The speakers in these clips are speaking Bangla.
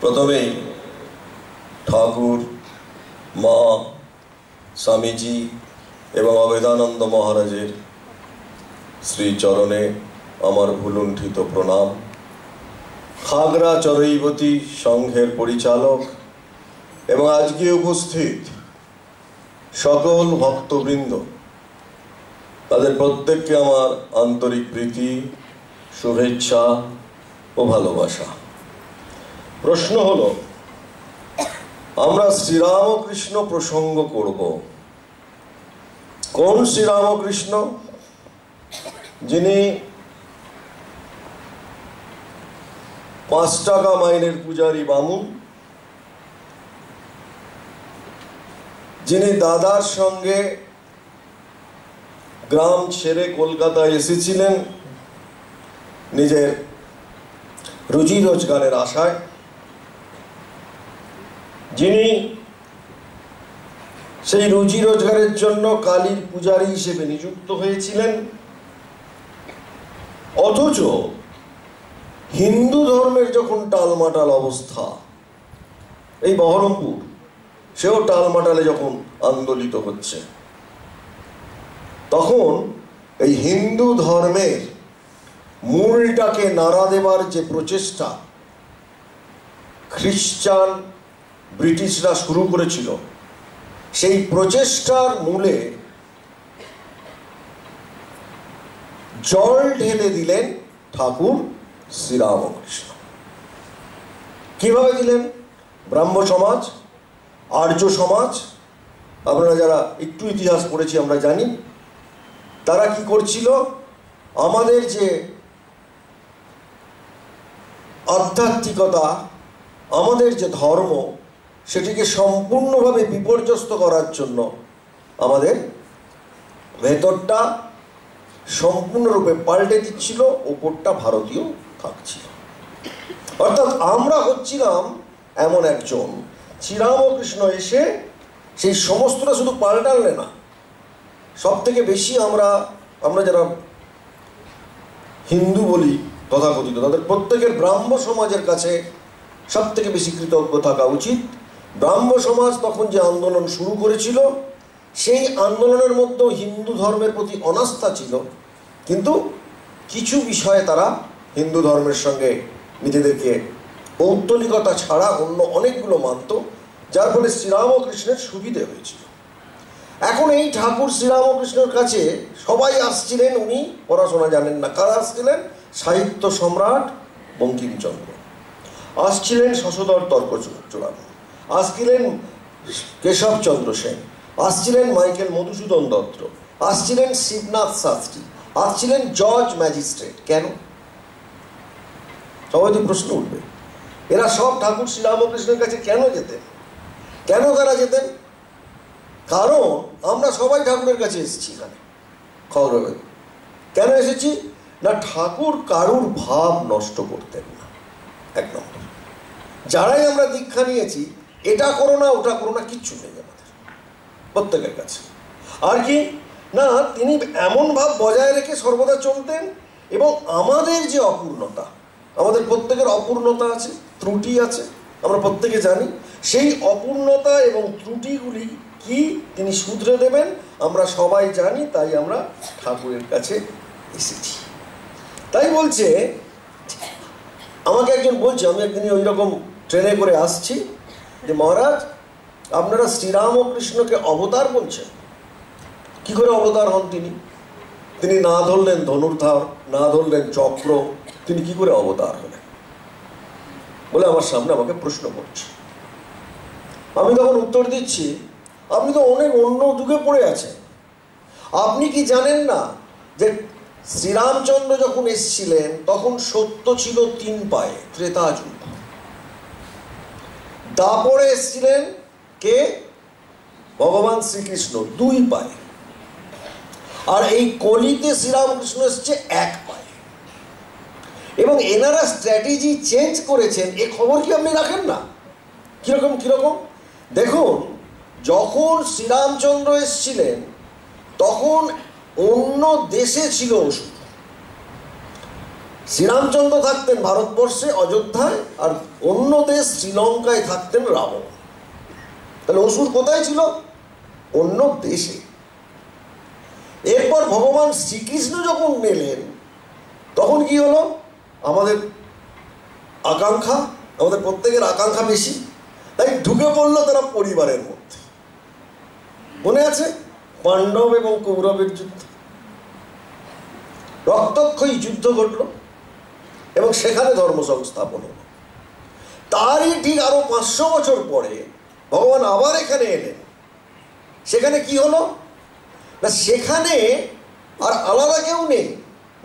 প্রথমেই ঠাকুর, মা, স্বামীজি এবং অভেদানন্দ মহারাজের শ্রীচরণে আমার ভুলুণ্ঠিত প্রণাম। খাগড়া চরৈবতী সংঘের পরিচালক এবং আজকে উপস্থিত সকল ভক্তবৃন্দ, তাদের প্রত্যেককে আমার আন্তরিক প্রীতি, শুভেচ্ছা ও ভালোবাসা। প্রশ্ন হলো, আমরা শ্রীরামকৃষ্ণ প্রসঙ্গ করব। কোন শ্রীরামকৃষ্ণ? যিনি 5 টাকা মাইনের পূজারী বামুন, যিনি দাদার সঙ্গে গ্রাম ছেড়ে কলকাতায় এসেছিলেন নিজের রুজি রোজগারের আশায়, যিনি সেই রুজি রোজগারের জন্য কালীর পূজারী হিসেবে নিযুক্ত হয়েছিলেন, অথচ হিন্দু ধর্মের যখন টালমাটাল অবস্থা, এই বহরমপুর সেও টালমাটালে যখন আন্দোলিত হচ্ছে, তখন এই হিন্দু ধর্মের মূলটাকে নাড়া দেবার যে প্রচেষ্টা খ্রিস্টান ব্রিটিশরা শুরু করেছিল, সেই প্রচেষ্টার মূলে জল ঢেলে দিলেন ঠাকুর শ্রীরামকৃষ্ণ। কিভাবে দিলেন? ব্রাহ্ম সমাজ, আর্য সমাজ, আপনারা যারা একটু ইতিহাস পড়েছি আমরা জানি, তারা কি করছিল? আমাদের যে আধ্যাত্মিকতা, আমাদের যে ধর্ম, সেটিকে সম্পূর্ণভাবে বিপর্যস্ত করার জন্য আমাদের ভেতরটা সম্পূর্ণরূপে পাল্টে দিচ্ছিল, ওপরটা ভারতীয় থাকছিল। অর্থাৎ আমরা হচ্ছিলাম এমন একজন, শ্রীরামকৃষ্ণ এসে সেই সমস্তটা শুধু পাল্টালে না, সব থেকে বেশি আমরা যারা হিন্দু বলি তথাকথিত, তাদের প্রত্যেকের ব্রাহ্ম সমাজের কাছে সব থেকে বেশি কৃতজ্ঞ থাকা উচিত। ব্রাহ্ম সমাজ তখন যে আন্দোলন শুরু করেছিল, সেই আন্দোলনের মধ্যেও হিন্দু ধর্মের প্রতি অনাস্থা ছিল, কিন্তু কিছু বিষয়ে তারা হিন্দু ধর্মের সঙ্গে নিজেদেরকে পৌত্তলিকতা ছাড়া অন্য অনেকগুলো মানত, যার ফলে শ্রীরামকৃষ্ণের সুবিধে হয়েছিল। এখন এই ঠাকুর শ্রীরামকৃষ্ণের কাছে সবাই আসছিলেন, উনি পড়াশোনা জানেন না। কারা আসছিলেন? সাহিত্য সম্রাট বঙ্কিমচন্দ্র, আসছিলেন শশধর তর্কচূড়ামণি, আসছিলেন কেশবচন্দ্র সেন, আসছিলেন মাইকেল মধুসূদন দত্ত, আসছিলেন শিবনাথ শাস্ত্রী, আসছিলেন জজ ম্যাজিস্ট্রেট। কেন? সবাই তো প্রশ্ন উঠবে, এরা সব ঠাকুর শ্রীরামকৃষ্ণের কাছে কেন যেতেন? কেন তারা যেতেন? কারণ আমরা সবাই ঠাকুরের কাছে এসেছি। এখানে খবর হবে কেন এসেছি না, ঠাকুর কারুর ভাব নষ্ট করতেন না। এক নম্বর, যারাই আমরা দীক্ষা নিয়েছি, এটা করো না ওটা করো না, কিচ্ছু নেই আমাদের প্রত্যেকের কাছে। আর কি না, তিনি এমন ভাব বজায় রেখে সর্বদা চলতেন। এবং আমাদের যে অপূর্ণতা, আমাদের প্রত্যেকের অপূর্ণতা আছে, ত্রুটি আছে, আমরা প্রত্যেকে জানি। সেই অপূর্ণতা এবং ত্রুটিগুলি কি তিনি শুধরে দেবেন আমরা সবাই জানি, তাই আমরা ঠাকুরের কাছে এসেছি। তাই বলছে, আমাকে একজন বলছে, আমি একদিন ওই রকম ট্রেনে করে আসছি, যে মহারাজ আপনারা শ্রীরামকৃষ্ণকে অবতার বলছেন। কি করে অবতার হন তিনি? তিনি না ধরলেন ধনুর্ধার, না ধরলেন চক্র, তিনি কি করে অবতার হলেন বলে আমার সামনে আমাকে প্রশ্ন করছে। আমি তখন উত্তর দিচ্ছি, আপনি তো অনেক অন্য যুগে পড়ে আছেন। আপনি কি জানেন না যে শ্রীরামচন্দ্র যখন এসেছিলেন তখন সত্য ছিল 3 পায়ে, ত্রেতা যুগ। দাপরে এসেছিলেন কে? ভগবান শ্রীকৃষ্ণ, 2 পায়ে। আর এই কলিতে শ্রীরামকৃষ্ণ এসছে 1 পায়ে। এবং এনারা স্ট্র্যাটেজি চেঞ্জ করেছেন, এ খবর কি আপনি রাখেন না? কিরকম দেখুন, যখন শ্রীরামচন্দ্র এসেছিলেন তখন অন্য দেশে ছিল ওষুধ, শ্রীরামচন্দ্র থাকতেন ভারতবর্ষে অযোধ্যায়, আর অন্য দেশ শ্রীলঙ্কায় থাকতেন রাবণ। তাহলে অসুর কোথায় ছিল? অন্য দেশে। এরপর ভগবান শ্রীকৃষ্ণ যখন এলেন তখন কি হলো? আমাদের আকাঙ্ক্ষা, আমাদের প্রত্যেকের আকাঙ্ক্ষা বেশি, তাই ঢুকে পড়লো তারা পরিবারের মধ্যে। মনে আছে পাণ্ডব এবং কৌরবের যুদ্ধ? রক্তক্ষয়ী যুদ্ধ ঘটল এবং সেখানে ধর্ম সংস্থাপন হলো। তারই ঠিক আরো 500 বছর পরে ভগবান আবার এখানে এলেন। সেখানে কি হলো না, সেখানে আর আলাদা কেউ নেই।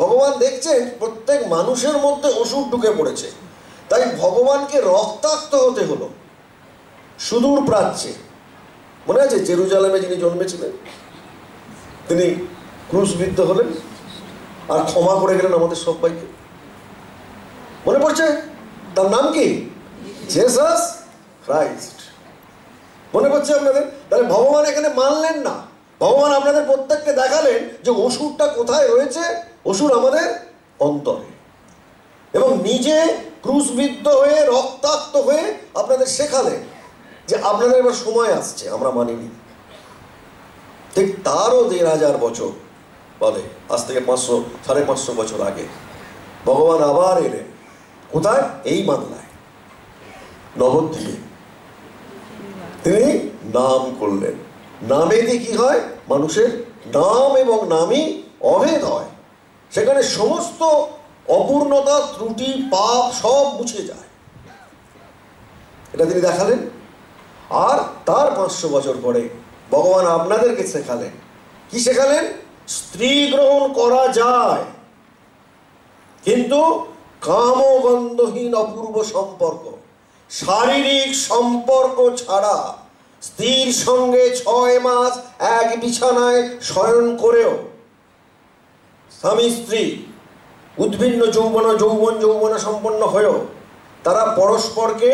ভগবান দেখছেন প্রত্যেক মানুষের মধ্যে অসুর ঢুকে পড়েছে, তাই ভগবানকে রক্তাক্ত হতে হলো সুদূর প্রাচ্যে। মনে আছে জেরুজালেমে যিনি জন্মেছিলেন, তিনি ক্রুশবিদ্ধ হলেন আর ক্ষমা করে গেলেন আমাদের সবাইকে। মনে পড়ছে? তার নাম কি? Jesus Christ. মনে পড়ছে আপনাদের? তাহলে ভগবান এখানে মানলেন না। ভগবান আপনাদের প্রত্যেককে দেখালেন যে অসুরটা কোথায় রয়েছে। অসুর আমাদের অন্তরে, এবং নিজে ক্রুশবিদ্ধ হয়ে রক্তাক্ত হয়ে আপনাদের শেখালেন যে আপনাদের এবার সময় আসছে, আমরা মানিনি। ঠিক তারও 1500 বছর বলে, আজ থেকে 500-550 বছর আগে ভগবান আবার এলেন। কোথায়? এই বাংলায়, নবদ্বীপে। তিনি নাম করলেন। নামেতে কি হয়? মানুষের নাম এবং নামই অভেদ হয়। সেখানে সমস্ত অপূর্ণতা, ত্রুটি, পাপ সব মুছে যায়। এটা তিনি দেখালেন। আর তার 500 বছর পরে ভগবান আপনাদেরকে শেখালেন। কি শেখালেন? স্ত্রী গ্রহণ করা যায়, কিন্তু কামগন্ধহীন অপূর্ব সম্পর্ক, শারীরিক সম্পর্ক ছাড়া স্ত্রীর সঙ্গে 6 মাস এক বিছানায় শয়ন করেও স্বামী স্ত্রী উদ্ভিন্ন যৌবনা সম্পন্ন হয়েও তারা পরস্পরকে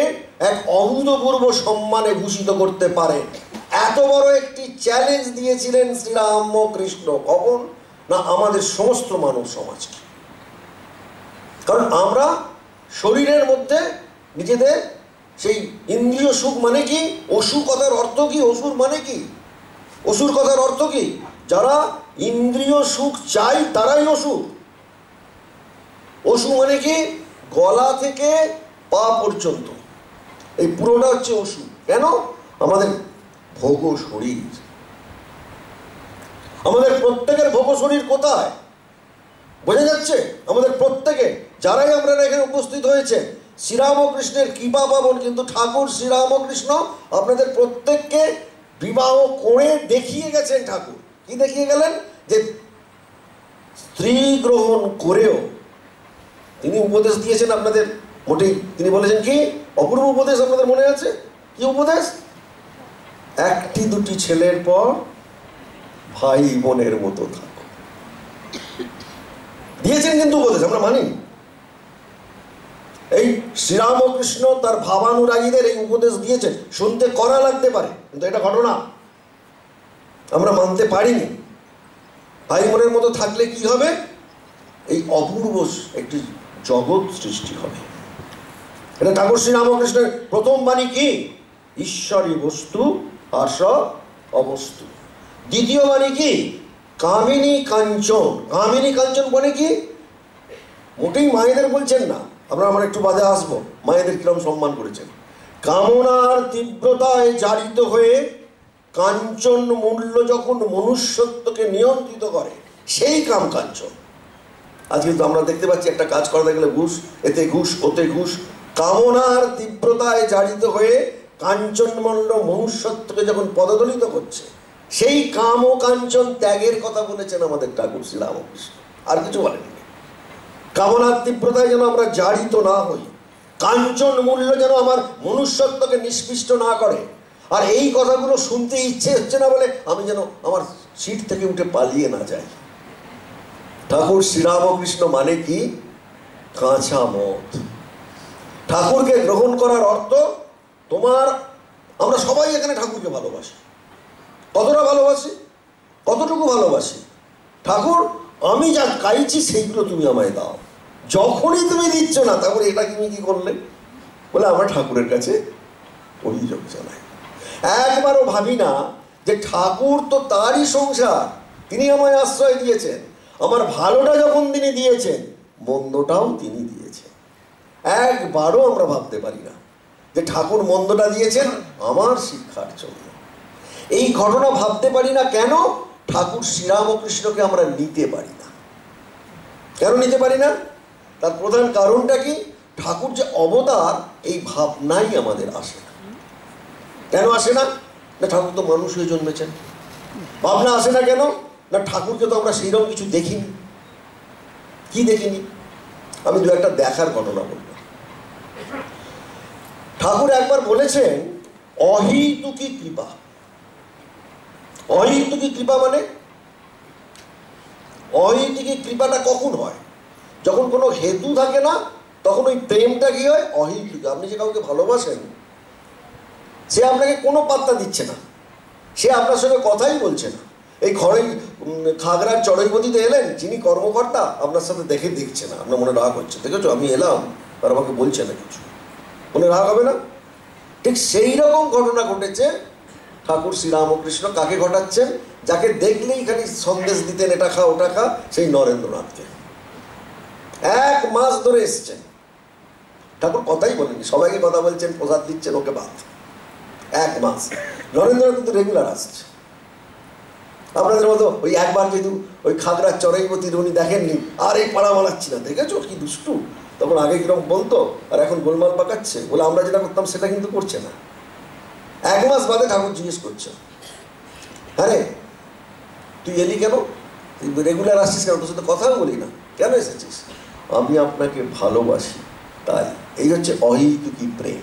এক অভূতপূর্ব সম্মানে ভূষিত করতে পারে। এত বড় একটি চ্যালেঞ্জ দিয়েছিলেন শ্রীরামকৃষ্ণ। কখন না? আমাদের সমস্ত মানব সমাজকে। কারণ আমরা শরীরের মধ্যে নিজেদের সেই ইন্দ্রিয় সুখ মানে কি? অসুর কথার অর্থ কি? অসুর মানে কি? অসুর কথার অর্থ কি? যারা ইন্দ্রিয় সুখ চাই তারাই অসুর। অসু মানে কি? গলা থেকে পা পর্যন্ত এই পুরোটা হচ্ছে অসু। কেন? আমাদের ভোগ শরীর, আমাদের প্রত্যেকের ভোগ শরীর কোথায় বোঝা যাচ্ছে? আমাদের প্রত্যেকে যারাই আপনারা এখানে উপস্থিত হয়েছে শ্রীরামকৃষ্ণের কৃপা পাবন। কিন্তু ঠাকুর শ্রীরামকৃষ্ণ আপনাদের প্রত্যেককে বিবাহ করে দেখিয়ে গেছেন। ঠাকুর কি দেখিয়ে গেলেন? যে স্ত্রী গ্রহণ করেও তিনি উপদেশ দিয়েছেন আপনাদের। মোটেই তিনি বলেছেন কি? অপূর্ব উপদেশ। আপনাদের মনে আছে কি উপদেশ? 1-2 ছেলের পর ভাই বোনের মতো থাকো। দিয়েছেন কিন্তু উপদেশ, আমরা মানি। এই শ্রীরামকৃষ্ণ তার ভাবানুরাগীদের এই উপদেশ দিয়েছেন। শুনতে কড়া লাগতে পারে, কিন্তু এটা ঘটনা। আমরা মানতে পারিনি। ভাই বোনের মতো থাকলে কি হবে? এই অপূর্ব একটি জগৎ সৃষ্টি হবে। এটা ঠাকুর শ্রীরামকৃষ্ণের প্রথম বাণী। কি? ঈশ্বরী বস্তু আস অবস্তু। দ্বিতীয় বাণী কি? কামিনী কাঞ্চন। কামিনী কাঞ্চন বলে কি? মোটেই মায়েদের বলছেন না। আমরা একটু বাদে আসবো মায়েদের কিরম সম্মান করেছেন। কামনার তীব্রতায় জারিত হয়ে কাঞ্চন মূল্য যখন মনুষ্যত্বকে নিয়ন্ত্রিত করে, সেই কাম কাঞ্চন। আজকে তো আমরা দেখতে পাচ্ছি একটা কাজ করতে গেলে ঘুষ, এতে ঘুষ, ওতে ঘুষ। কামনার তীব্রতায় জারিত হয়ে কাঞ্চন মূল্য মনুষ্যত্বকে যখন পদদলিত করছে, সেই কাম ও কাঞ্চন ত্যাগের কথা বলেছেন আমাদের ঠাকুর শ্রীরামকৃষ্ণ। আর কিছু বলেননি। কামনার তীব্রতায় যেন আমরা জারিত না হই, কাঞ্চন মূল্য যেন আমার মনুষ্যত্বকে নিষ্পিষ্ট না করে। আর এই কথাগুলো শুনতে ইচ্ছে হচ্ছে না বলে আমি যেন আমার সিট থেকে উঠে পালিয়ে না যাই। ঠাকুর শ্রীরামকৃষ্ণ মানে কি? কাঁচা মত। ঠাকুরকে গ্রহণ করার অর্থ আমরা সবাই এখানে ঠাকুরকে ভালোবাসি। কতটা ভালোবাসি? কতটুকু ভালোবাসি? ঠাকুর, আমি যা চাইছি সেইগুলো তুমি আমায় দাও। যখনই তুমি দিচ্ছ না, তারপরে এটা তুমি কি করলে? বলে আমরা ঠাকুরের কাছে অভিযোগ জানাই। একবারও ভাবি না যে ঠাকুর তো তারই সংসার, তিনি আমায় আশ্রয় দিয়েছেন, আমার ভালোটা যখন তিনি দিয়েছেন, মন্দটাও তিনি দিয়েছেন। একবারও আমরা ভাবতে পারি না যে ঠাকুর মন্দটা দিয়েছেন আমার শিক্ষার জন্য। এই ঘটনা ভাবতে পারি না কেন? ঠাকুর শ্রীরামকৃষ্ণকে আমরা নিতে পারি না। কেন নিতে পারি না? তার প্রধান কারণটা কি? ঠাকুর যে অবতার, এই ভাবনাই আমাদের আসে না। কেন আসে না? না ঠাকুর তো মানুষ হয়ে জন্মেছেন। ভাবনা আসে না কেন? না ঠাকুরকে তো আমরা সেইরকম কিছু দেখিনি। কি দেখিনি? আমি দু একটা দেখার ঘটনা বলব। ঠাকুর একবার বলেছেন অহেতুকী কৃপা। অহেতুকী কৃপা মানে, অহেতুকী কৃপাটা কখন হয়? যখন কোনো হেতু থাকে না, তখন ওই প্রেমটা কি হয়? অহেতুক। আপনি যে কাউকে ভালোবাসেন, সে আপনাকে কোনো পাত্তা দিচ্ছে না, সে আপনার সঙ্গে কথাই বলছে না। এই খাগড়ার চড়ইপতিতে এলেন, যিনি কর্মকর্তা, আপনার সাথে দেখছে না, আপনার মনে রাগ হচ্ছে, দেখেছো আমি এলাম আর আমাকে বলছে না কিছু, মনে রাগ হবে না? ঠিক সেই রকম ঘটনা ঘটেছে। ঠাকুর শ্রীরামকৃষ্ণ কাকে ঘটাচ্ছেন? যাকে দেখলেই খালি সন্দেশ দিতেন, এটা খা ওটা খা, সেই নরেন্দ্রনাথকে। 1 মাস ধরে এসছেন, ঠাকুর কথাই বলেনি, সবাইকে কথা বলছেন, প্রসাদ দিচ্ছেন, ওকে বাদ। 1 মাস নরেন্দ্রনাথ কিন্তু রেগুলার আসছে। আপনাদের মতো ওই একবার যেহেতু ওই খাগড়ার চড়াইপতির উনি দেখেননি, আর এই পাড়া মালাচ্ছি না, দেখেছো কি দুষ্টু, তখন আগে কিরকম বলতো আর এখন গোলমাল পাকাচ্ছে, বলে আমরা যেটা করতাম সেটা কিন্তু করছে না। 1 মাস বাদে ঠাকুর জিজ্ঞেস করছে, হ্যাঁ রে তুই এলি কেন? তুই রেগুলার আসছিস কেন? তোর সাথে কথাও বলি না, কেন এসেছিস? আমি আপনাকে ভালোবাসি তাই। এই হচ্ছে অহেতুকী প্রেম।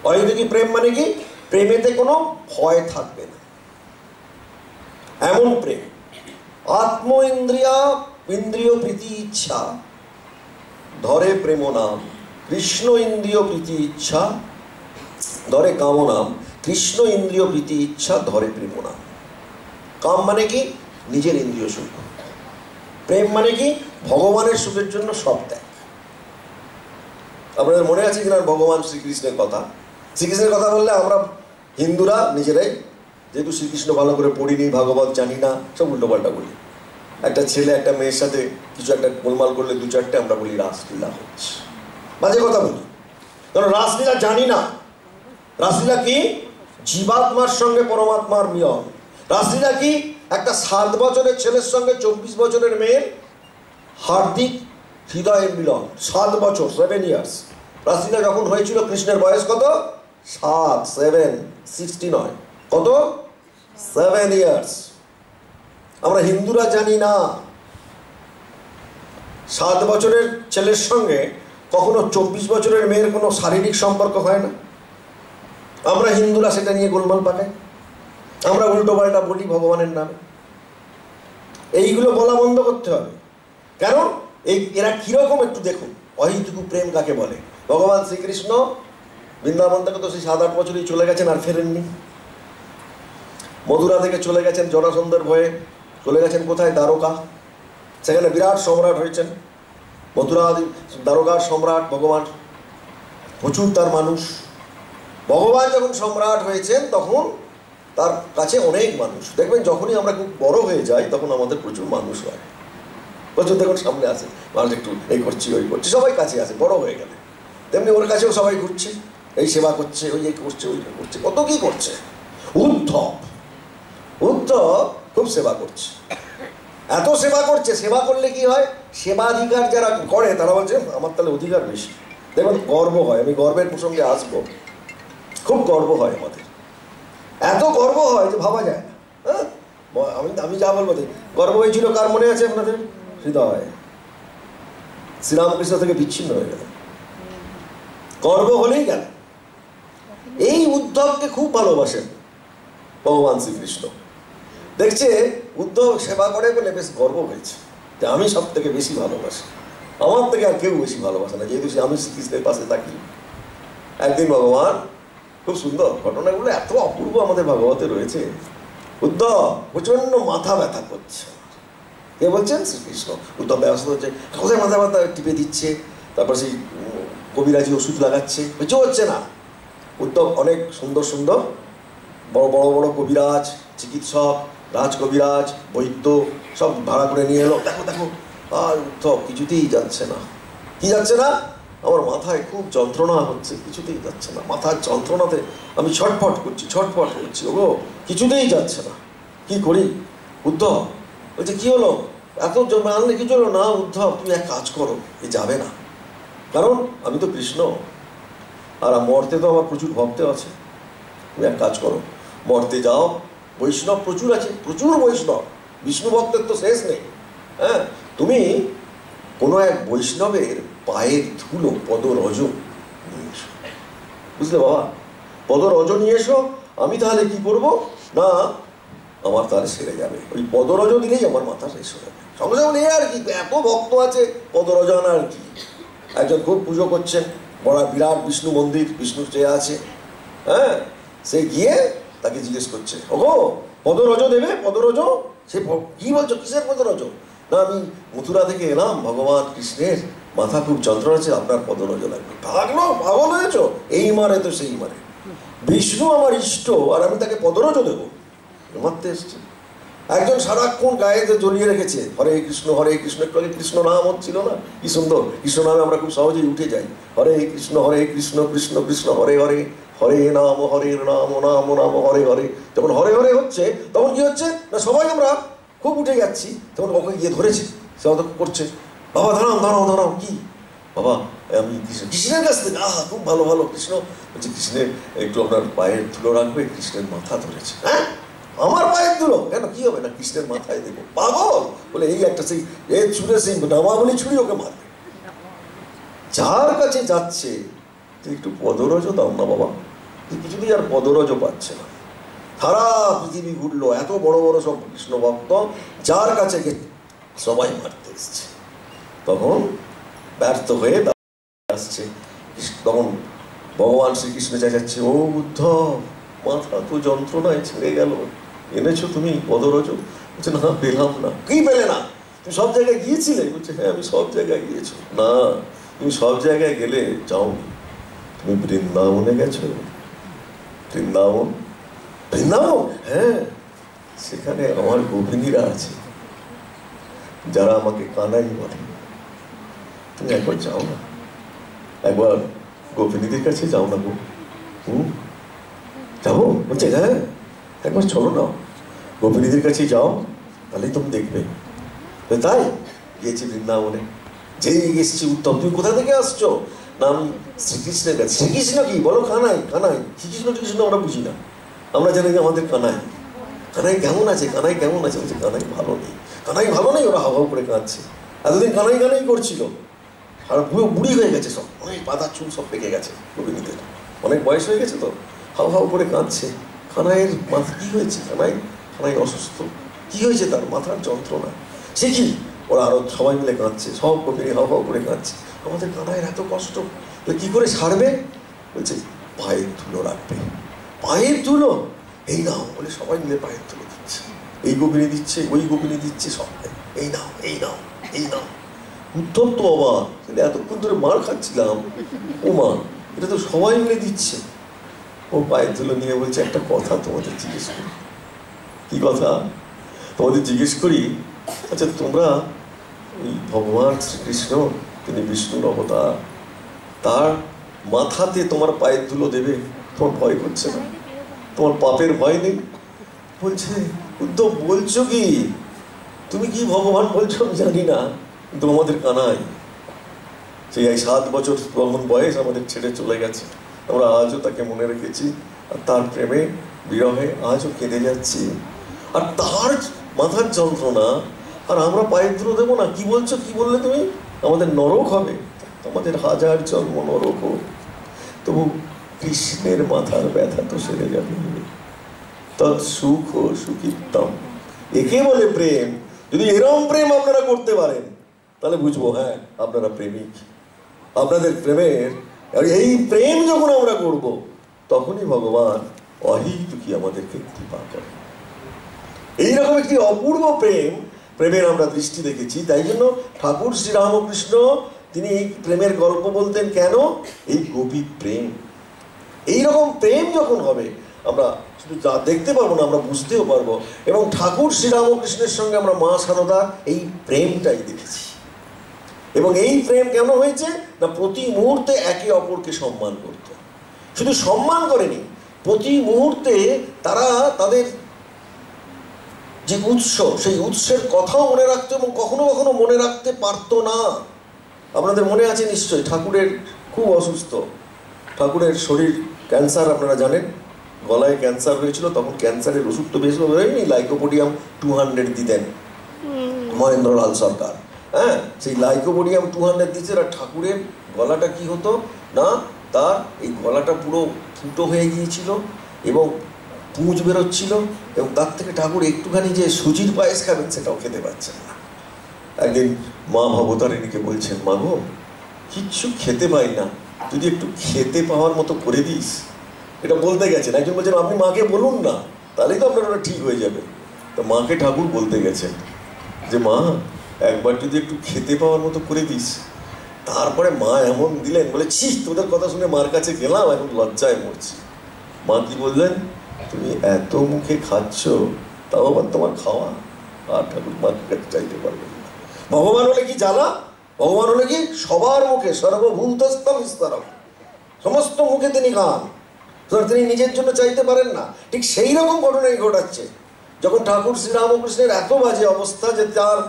অহেতুকী প্রেম মানে কি? প্রেমেতে কোনো ভয় থাকবে না, এমন প্রেম। আত্ম ইন্দ্রিয় প্রীতি ইচ্ছা ধরে প্রেম নাম, কৃষ্ণ ইন্দ্রিয় প্রীতি ইচ্ছা ধরে কাম নাম, কৃষ্ণ ইন্দ্রিয় প্রীতি ইচ্ছা ধরে প্রেম নাম। কাম মানে কি? নিজের ইন্দ্রিয় সুখ। প্রেম মানে কি? ভগবানের সুখের জন্য সব ত্যাগ। আপনাদের মনে আছে কিনা ভগবান শ্রীকৃষ্ণের কথা? শ্রীকৃষ্ণের কথা বললে আমরা হিন্দুরা নিজেরাই, যেহেতু শ্রীকৃষ্ণ ভালো করে পড়িনি, ভাগবত জানি না, সব উল্টোপাল্টা বলি। একটা ছেলে একটা মেয়ের সাথে কিছু একটা গোলমাল করলে 2-4টে আমরা বলি রাসলীলা হচ্ছে, বাজে কথা বলি, কারণ রাসলীলা জানি না। রাসলীলা কি? জীবাত্মার সঙ্গে পরমাত্মার মিলন। রাসলীলা কি? একটা 7 বছরের ছেলের সঙ্গে 24 বছরের মেয়ের হার্দিক হৃদয়ের মিলন। 7 বছর, 7 ইয়ার্স। রাসলীলা যখন হয়েছিল কৃষ্ণের বয়স কত? 7, 60 নয়, কত? 7 ইয়ার্স। আমরা হিন্দুরা জানি না। 7 বছরের ছেলের সঙ্গে কখনো 24 বছরের মেয়ের কোনো শারীরিক সম্পর্ক হয় না। আমরা হিন্দুরা সেটা নিয়ে গোলমাল পাকাই, আমরা উল্টোপাল্টা বলি ভগবানের নামে। এইগুলো বলা বন্ধ করতে হবে। কেন? এরা কিরকম একটু দেখুন। অহেতুকী প্রেম কাকে বলে? ভগবান শ্রীকৃষ্ণ বৃন্দাবন থেকে তো সেই 7-8 বছরই চলে গেছেন, আর ফেরেননি। মথুরা থেকে চলে গেছেন জরাসন্ধের ভয়ে, চলে গেছেন কোথায়? দ্বারকা। সেখানে বিরাট সম্রাট হয়েছেন, মথুরা দ্বারকার সম্রাট ভগবান, প্রচুর তার মানুষ। ভগবান যখন সম্রাট হয়েছেন তখন তার কাছে অনেক মানুষ। দেখবেন যখনই আমরা খুব বড় হয়ে যাই তখন আমাদের প্রচুর মানুষ হয়, প্রচুর দেখুন সামনে আসে মানুষ, একটু এই করছি ওই করছি, সবাই কাছে আসে বড় হয়ে গেলে। তেমনি ওর কাছেও সবাই ঘুরছে, এই সেবা করছে, ওই এই করছে, ওই করছে, কত কি করছে। উদ্ধব খুব সেবা করছে, এত সেবা করছে। সেবা করলে কি হয়? সেবাধিকার যারা করে তারা বলছে আমার তাহলে অধিকার বেশি। দেখুন গর্ব হয়, আমি গর্বের প্রসঙ্গে আসবো। খুব গর্ব হয় আমাদের, এত গর্ব হয় যে ভাবা যায় না। হ্যাঁ, আমি যা বলবো, গর্ব হয়েছিল কার মনে আছে আপনাদের? হৃদয় শ্রীরামকৃষ্ণ থেকে বিচ্ছিন্ন হয়ে গেল, গর্ব হলেই গেল। এই উদ্ধবকে খুব ভালোবাসেন ভগবান শ্রীকৃষ্ণ। দেখছে উদ্ধব সেবা করে বলে বেশ গর্ব হয়েছে যে আমি সব থেকে বেশি ভালোবাসি, আমার থেকে আর কেউ বেশি ভালোবাসে না, যেহেতু আমি শ্রীকৃষ্ণের পাশে থাকি। একদিন ভগবান, খুব সুন্দর ঘটনাগুলো, এত অপূর্ব আমাদের ভাগবতে রয়েছে। উদ্ধব প্রচন্ড মাথা ব্যথা করছে, কে বলছেন? শ্রীকৃষ্ণ। উদ্ধব ব্যবস্থা হচ্ছে, কোথায় মাথা ব্যথা টিপে দিচ্ছে, তারপর সেই কবিরাজি ওষুধ লাগাচ্ছে, কিছু হচ্ছে না। উদ্ধব অনেক সুন্দর সুন্দর বড় বড় বড় কবিরাজ, চিকিৎসক, রাজকবিরাজ, বৈদ্য সব ভাড়া করে নিয়ে এলো। দেখো দেখো, আর উদ্ধব কিছুতেই যাচ্ছে না। কি যাচ্ছে না? আমার মাথায় খুব যন্ত্রণা হচ্ছে, কিছুতেই যাচ্ছে না। মাথার যন্ত্রণাতে আমি ছটফট করছি, ওগো কিছুতেই যাচ্ছে না, কি করি? উদ্ধব বলছে, কি হলো? এত আনলে কিছু হলো না? উদ্ধব তুমি এক কাজ করো, এ যাবে না, কারণ আমি তো কৃষ্ণ, আর মর্তে তো আমার প্রচুর ভক্ত আছে। তুমি এক কাজ করো, মর্তে যাও, বৈষ্ণব প্রচুর আছে, প্রচুর বৈষ্ণব, বিষ্ণু ভক্তের তো শেষ নেই। হ্যাঁ, তুমি কোনো এক বৈষ্ণবের পায়ের ধুলো, পদরজ নিয়ে এসো, বুঝলে বাবা? পদরজ নিয়ে এসো। আমি তাহলে কি করব না, আমার তাহলে সেরে যাবে। ওই পদরজ দিলেই আমার মাথা শেষ হয়ে যাবে। সঙ্গে সঙ্গে আর কি, এত ভক্ত আছে, পদরজ আনা আর কি। একজন খুব পুজো করছেন, বড় বিরাট বিষ্ণু মন্দির, বিষ্ণু চেয়ে আছে। হ্যাঁ, সে গিয়ে তাকে জিজ্ঞেস করছে, ওগো পদরজ দেবে? পদরজ? সে কি বলছো, কিসের পদরজ? না, আমি মথুরা থেকে এলাম, ভগবান কৃষ্ণের মাথা খুব যন্ত্রণা আছে, আপনার পদরজ লাগবে। ভাগলো, পাগল হয়েছ? এই মারে তো সেই মারে, বিষ্ণু আমার ইষ্ট, আর আমি তাকে পদরজ দেবো? মারতে এসছে। একজন সারাক্ষণ গায়েতে জড়িয়ে রেখেছে হরে কৃষ্ণ হরে কৃষ্ণ। একটু আগে কৃষ্ণ নাম হচ্ছিল না, কি সুন্দর! কৃষ্ণ নামে আমরা খুব সহজেই উঠে যাই। হরে কৃষ্ণ কৃষ্ণ কৃষ্ণ হরে হরে, হরে নাম হরের নাম, নাম নাম হরে হরে। যখন হরে হরে হচ্ছে, তখন কি হচ্ছে না, সবাই আমরা খুব উঠে যাচ্ছি। তখন ওকে গিয়ে ধরেছে, সে অত করছে, বাবা দাঁড়াও দাঁড়াও দাঁড়াও। কি বাবা? আমি কৃষ্ণের কাছ থেকে, খুব ভালো ভালো। কৃষ্ণ বলছে, কৃষ্ণের একটু আপনার পায়ের ধুলো রাখবে। কৃষ্ণের মাথা ধরেছে। হ্যাঁ, আমার পায়ের ধুলো কেন, কি হবে না, কৃষ্ণের মাথায় দেবো? পাগল বলে এই একটা সেই ছুঁড়ে, সেই নামাবলি ছুরি ওকে মারবে। যার কাছে যাচ্ছে, একটু পদরজ দাও না বাবা। কিছুতেই আর পদরজ পাচ্ছে না। সারা পৃথিবী ঘুরলো, এত বড় বড় সব কৃষ্ণ ভক্ত, যার কাছে সবাই মারতে এসছে। তখন ব্যর্থ হয়ে আসছে, তখন ভগবান শ্রীকৃষ্ণ চাইছে, ও উদ্ধব, মাথা তো যন্ত্রণায় ছেড়ে গেল, এনেছো তুমি পদরজ? বলছে, না পেলাম না। কি পেলে না? তুমি সব জায়গায় গিয়েছিলে? বলছে, হ্যাঁ আমি সব জায়গায় গিয়েছো। না, তুমি সব জায়গায় গেলে যাওনি, তুমি বৃন্দাবনে গেছো। বৃন্দাবন? বৃন্দাবন? হ্যাঁ, সেখানে আমার গোপিনীরা আছে, যারা আমাকে কানাই বলে। তুমি একবার যাও না, একবার গোপিনীদের কাছে যাও না গো। যাবো? বলছে, হ্যাঁ একবার চলো না, গোপিনীদের কাছে যাও, তাহলেই তুমি দেখবে। তাই গিয়েছি বৃন্দাবনে। যেই এসেছি, উত্তম তুমি কোথা থেকে আসছো? না আমি শ্রীকৃষ্ণের কাছে। শ্রীকৃষ্ণ কি বলো? কানাই। কানাই শ্রীকৃষ্ণ টিকৃষ্ণ আমরা বুঝি না, আমরা জানি যে আমাদের কানাই। কানাই কেমন আছে? কানাই কেমন আছে? বলছে, কানাই ভালো নেই। কানাই ভালো নেই? ওরা হাওয়া করে কাঁদছে। এতদিন কানাই কানাই করছিল, আর পুরো বুড়ি হয়ে গেছে, সব অনেক পাতা চুল সব পেকে গেছে গোপিনীদের, অনেক বয়স হয়ে গেছে, তো হাও হাও করে কাঁদছে। কানাইয়ের মাথা কি হয়েছে? কানাই অসুস্থ। কি হয়েছে তার? মাথার যন্ত্রণা। সে কি? ওরা আরো সবাই মিলে কাঁদছে, সব গোপিনী হাও হাও করে কাঁদছে। আমাদের কানাইয়ের এত কষ্ট, কি করে ছাড়বে? বলছে, পায়ের ধুলো রাখবে। পায়ের ধুলো? এই নাও বলে সবাই মিলে পায়ের ধুলো দিচ্ছে। এই গোপিনী দিচ্ছে, ওই গোপিনী দিচ্ছে, সবাই এই নাও এই নাও এই নাও। উত্তম তো অবাক, এতক্ষণ ধরে মার খাচ্ছিলাম, ও মা, এটা তো সবাই মিলে দিচ্ছে। ও পায়ের ধুলো নিয়ে বলছে, একটা কথা তোমাদের জিজ্ঞেস করি। কি কথা? তোমাদের জিজ্ঞেস করি, আচ্ছা তোমরা ওই ভগবান শ্রীকৃষ্ণ, তিনি বিষ্ণুর অবতার, তার মাথাতে তোমার পায়ের ধুলো দেবে, তোমার ভয় করছে না? তোমার পাপের ভয় নেই? বলছে, উদ্ধব বলছো কি? তুমি কি ভগবান বলছো আমি জানি না, কিন্তু আমাদের কানাই সেই 7 বছর তখন বয়স আমাদের ছেড়ে চলে গেছে, আমরা আজও তাকে মনে রেখেছি, আর তার প্রেমে বিরহে আজও কেঁদে যাচ্ছি। আর তার মাথার যন্ত্রণা, আর আমরা পায়ের ধুলো দেবো না? কি বলছো? কি বললে তুমি? আমাদের নরক হবে, আমাদের 1000 জন্ম নরক হোক, তবু কৃষ্ণের মাথার ব্যথা তো সেরে যাবে। তৎ সুখ ও সুখিতম, একে বলে প্রেম। যদি এরম প্রেম আপনারা করতে পারেন, তাহলে বুঝবো হ্যাঁ আপনারা প্রেমিক। আপনাদের প্রেমের এই প্রেম যখন আমরা করব, তখনই ভগবান অহেতুকী আমাদেরকে কৃপা করে। এইরকম একটি অপূর্ব প্রেম প্রেমের আমরা দৃষ্টি দেখেছি। তাই জন্য ঠাকুর শ্রীরামকৃষ্ণ তিনি এই প্রেমের গল্প বলতেন কেন? এই গোপী প্রেম, এইরকম প্রেম যখন হবে আমরা শুধু যা দেখতে পারবো না, আমরা বুঝতেও পারবো। এবং ঠাকুর শ্রীরামকৃষ্ণের সঙ্গে আমরা মা সারদার এই প্রেমটাই দেখেছি। এবং এই প্রেম কেন হয়েছে না, প্রতি মুহূর্তে একে অপরকে সম্মান করত। শুধু সম্মান করেনি, প্রতি মুহূর্তে তারা তাদের যে উৎস, সেই উৎসের কথাও মনে রাখতো এবং কখনো কখনো মনে রাখতে পারতো না। আপনাদের মনে আছে নিশ্চয়ই, ঠাকুরের খুব অসুস্থ, ঠাকুরের শরীর ক্যান্সার, আপনারা জানেন গলায় ক্যান্সার হয়েছিল। তখন ক্যান্সারের ওষুধ তো বেশি হয়নি, লাইকোপোডিয়াম 200 দিতেন মহেন্দ্রলাল সরকার। হ্যাঁ, সেই লাইকোপোডিয়াম 200 দিচ্ছে। আর ঠাকুরের গলাটা কি হতো না, তার এই গলাটা পুরো ফুটো হয়ে গিয়েছিল এবং পুঁজ বেরোচ্ছিল, এবং তার থেকে ঠাকুর একটুখানি যে সুজির পায়েস খাবেন সেটাও খেতে পারছেন না। একদিন মা ভবতারিণীকে বলছেন, মা গো, কিচ্ছু খেতে পাই না, যদি একটু খেতে পাওয়ার মতো করে দিস। এটা বলতে গেছেন, একজন বলছেন আপনি মাকে বলুন না, তাহলেই তো আপনার ওটা ঠিক হয়ে যাবে। তো মাকে ঠাকুর বলতে গেছেন যে মা, একবার যদি একটু খেতে পাওয়ার মতো করে দিস। তারপরে মা এমন দিলেন, বলে ছি, তোদের কথা শুনে মার কাছে গেলাম, এখন লজ্জায় মরছি। মা কি বললেন, তুমি এত মুখে খাচ্ছ, তাও আবার তোমার খাওয়া। আর ঠাকুর মার কাছে চাইতে পারবেন না। ভগবান হলে কি জ্বালা, ভগবান হলে কি সবার মুখে, সর্বভূতস্থম স্তরম, সমস্ত মুখে তিনি খান, তিনি নিজের জন্য চাইতে পারেন না। ঠিক সেই রকম ঘটনাই ঘটাচ্ছে যখন ঠাকুর শ্রীরামকৃষ্ণের এত বাজে অবস্থা যে তার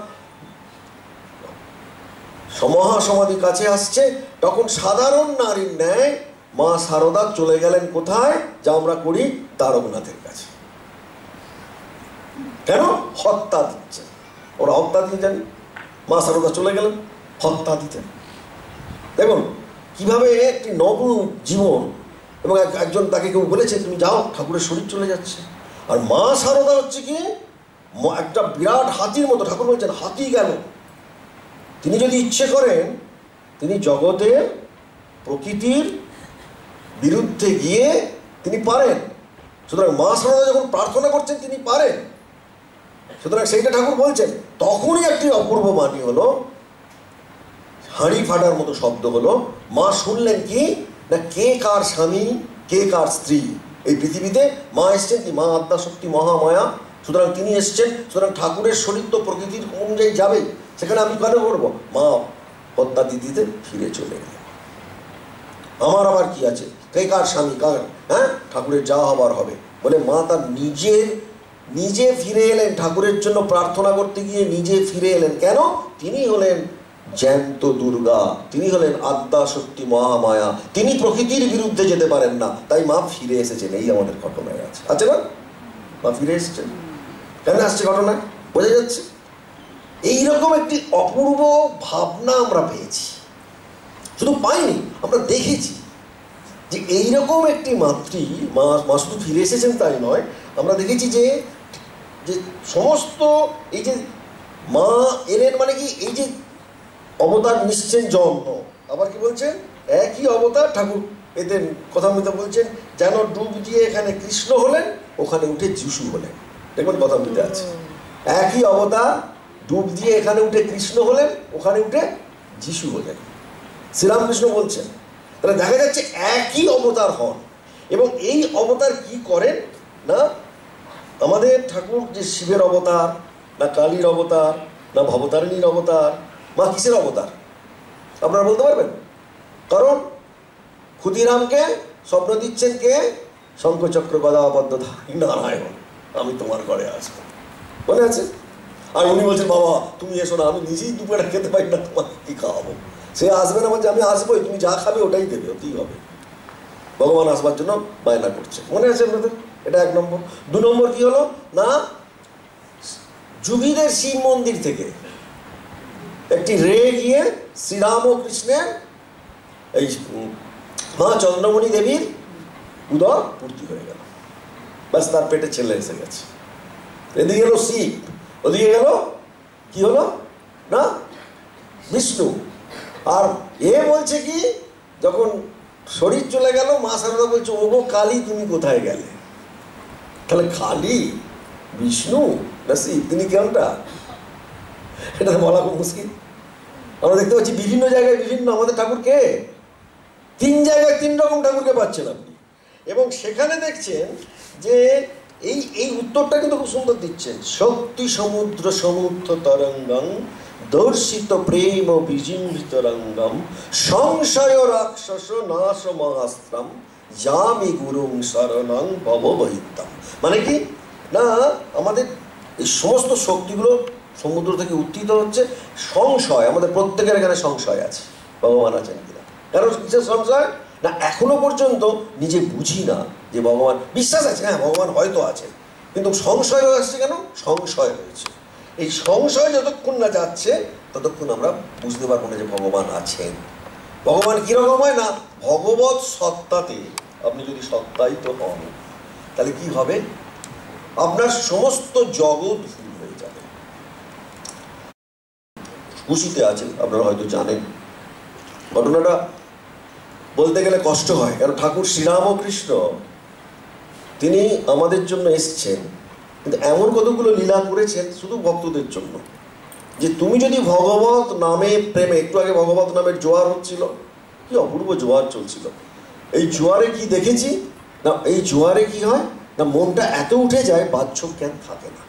মহাসমাধি কাছে আসছে, তখন সাধারণ নারীর ন্যায় মা সারদা চলে গেলেন কোথায়, যা আমরা করি তারকনাথের কাছে। কেন? হত্যা দিচ্ছে, ওরা হত্যা দিয়ে জানি, মা সারদা চলে গেলেন হত্যা দিতেন। দেখুন কিভাবে একটি নব জীবন, এবং একজন তাকে কেউ বলেছে তুমি যাও, ঠাকুরের শরীর চলে যাচ্ছে। আর মা সারদা হচ্ছে কি একটা বিরাট হাতির মতো। ঠাকুর বলছেন হাতি কেন? তিনি যদি ইচ্ছে করেন তিনি জগতের প্রকৃতির বিরুদ্ধে গিয়ে তিনি পারেন। সুতরাং মা সারদা যখন প্রার্থনা করছেন তিনি পারেন। সুতরাং সেইটা ঠাকুর বলছেন। তখনই একটি অপূর্ব বাণী হলো, হাঁড়ি ফাটার মতো শব্দ হলো। মা শুনলেন কি না, কে কার স্বামী, কে কার স্ত্রী। এই পৃথিবীতে মা এসছেন কি, মা আদ্যাশক্তি মহামায়া। সুতরাং তিনি এসছেন। সুতরাং ঠাকুরের শরীর তো প্রকৃতির অনুযায়ী যাবেই, সেখানে আমি কেন করবো? মা পদ্মা দিদিতে ফিরে চলে গেলেন। আমার আবার কি আছে, কে কার স্বামী, কার, হ্যাঁ, ঠাকুরের যা হবার হবে বলে মা তার নিজে ফিরে এলেন। ঠাকুরের জন্য প্রার্থনা করতে গিয়ে নিজে ফিরে এলেন। কেন? তিনি হলেন জ্যান্ত দুর্গা, তিনি হলেন আদ্যাশক্তি মহামায়া, তিনি প্রকৃতির বিরুদ্ধে যেতে পারেন না। তাই মা ফিরে এসেছেন। এই আমাদের ঘটনায় আছে না, মা ফিরে এসেছেন। কেন আসছে ঘটনায় বোঝা যাচ্ছে। এইরকম একটি অপূর্ব ভাবনা আমরা পেয়েছি, শুধু পাইনি, আমরা দেখেছি যে এইরকম একটি মাতৃ মা শুধু ফিরে এসেছেন তাই নয়, আমরা দেখেছি যে সমস্ত এই যে মা এলেন মানে কি, এই যে অবতার নিশ্চেন জন্ম, আবার কি বলছেন, একই অবতার ঠাকুর এদের কথা মতো বলছেন, যেন ডুব দিয়ে এখানে কৃষ্ণ হলেন, ওখানে উঠে যিশু হলেন। দেখবেন কথা মতো আছে, একই অবতার, ডুব দিয়ে এখানে উঠে কৃষ্ণ হলেন, ওখানে উঠে যিশু হলেন। শ্রীরামকৃষ্ণ বলছেন। তাহলে দেখা যাচ্ছে একই অবতার হন। এবং এই অবতার কি করেন না, আমাদের ঠাকুর যে শিবের অবতার, না কালীর অবতার, না ভবতারিণীর অবতার, মা কিসের অবতার আপনারা বলতে পারবেন? কারণ ক্ষুদিরামকে স্বপ্ন দিচ্ছেন কে? শঙ্খচক্র গদা পদ্মধারী নারায়ণ, আমি তোমার ঘরে আসবো, মনে আছে? আর উনি বলছেন বাবা তুমি এসো না, আমি নিজেই দুপুরে খেতে পারি না, তোমাকে কি খাওয়াবো? সে আসবে না, বলছে আমি আসবোই, তুমি যা খাবে ওটাই দেবে, ওতেই হবে। ভগবান আসবার জন্য বায়না করছে, মনে আছে আপনাদের? এটা 1 নম্বর। 2 নম্বর কি হলো না, যুগীদের শিব মন্দির থেকে একটি রে গিয়ে শ্রীরামকৃষ্ণের এই মা চন্দ্রমণি দেবীর উদর পূর্তি হয়ে গেল। ব্যাস, তার পেটে ছেলে এসে গেছে। এদিকে গেল শিব, ওদিকে গেল কি হলো না বিষ্ণু। আর এ বলছে কি, যখন শরীর চলে গেল, মা সারদা বলছে ওগো কালী তুমি কোথায় গেলে? তাহলে কালী বিষ্ণু না শিব, তিনি কেমনটা? এটা বলা খুব মুশকিল। আমরা দেখতে পাচ্ছি বিভিন্ন জায়গায় বিভিন্ন আমাদের ঠাকুরকে, 3 জায়গায় 3 রকম ঠাকুরকে পাচ্ছেন আপনি। এবং সেখানে দেখছেন যে এই উত্তরটা কিন্তু খুব সুন্দর দিচ্ছেন। শক্তি সমুদ্র সমুদ্র তরঙ্গং দর্শিত প্রেম বিজিম্বিত রঙ্গম সংশয় রাক্ষস নাশ মহাস্ত্রম যামি গুরুং শরণং ভববৈত্যম। মানে কি না, আমাদের এই সমস্ত শক্তিগুলো সমুদ্র থেকে উত্থিত হচ্ছে। সংশয়, আমাদের প্রত্যেকের এখানে সংশয় আছে ভগবান আছেন কিনা। কারণ কিসের সংশয় না, এখনো পর্যন্ত নিজে বুঝি না যে ভগবান, বিশ্বাস আছে হ্যাঁ ভগবান হয়তো আছে, কিন্তু সংশয় আসছে কেন, সংশয় হয়েছে। এই সংশয় যতক্ষণ না যাচ্ছে ততক্ষণ আমরা বুঝতে পারবো না যে ভগবান আছেন। ভগবান কিরকম হয় না, ভগবৎ সত্তাতে আপনি যদি সত্তায়িত হন তাহলে কি হবে, আপনার সমস্ত জগৎ ভুল হয়ে যাবে। খুশিতে আছেন আপনারা হয়তো জানেন, ঘটনাটা বলতে গেলে কষ্ট হয়, কারণ ঠাকুর শ্রীরামকৃষ্ণ তিনি আমাদের জন্য এসছেন, কিন্তু এমন কতগুলো লীলা করেছেন শুধু ভক্তদের জন্য, যে তুমি যদি ভগবত নামে প্রেমে, একটু আগে ভগবত নামের জোয়ার হচ্ছিল, কি অপূর্ব জোয়ার চলছিল, এই জোয়ারে কি দেখেছি না, এই জোয়ারে কি হয় না, মনটা এত উঠে যায় বাহ্য জ্ঞান থাকে না।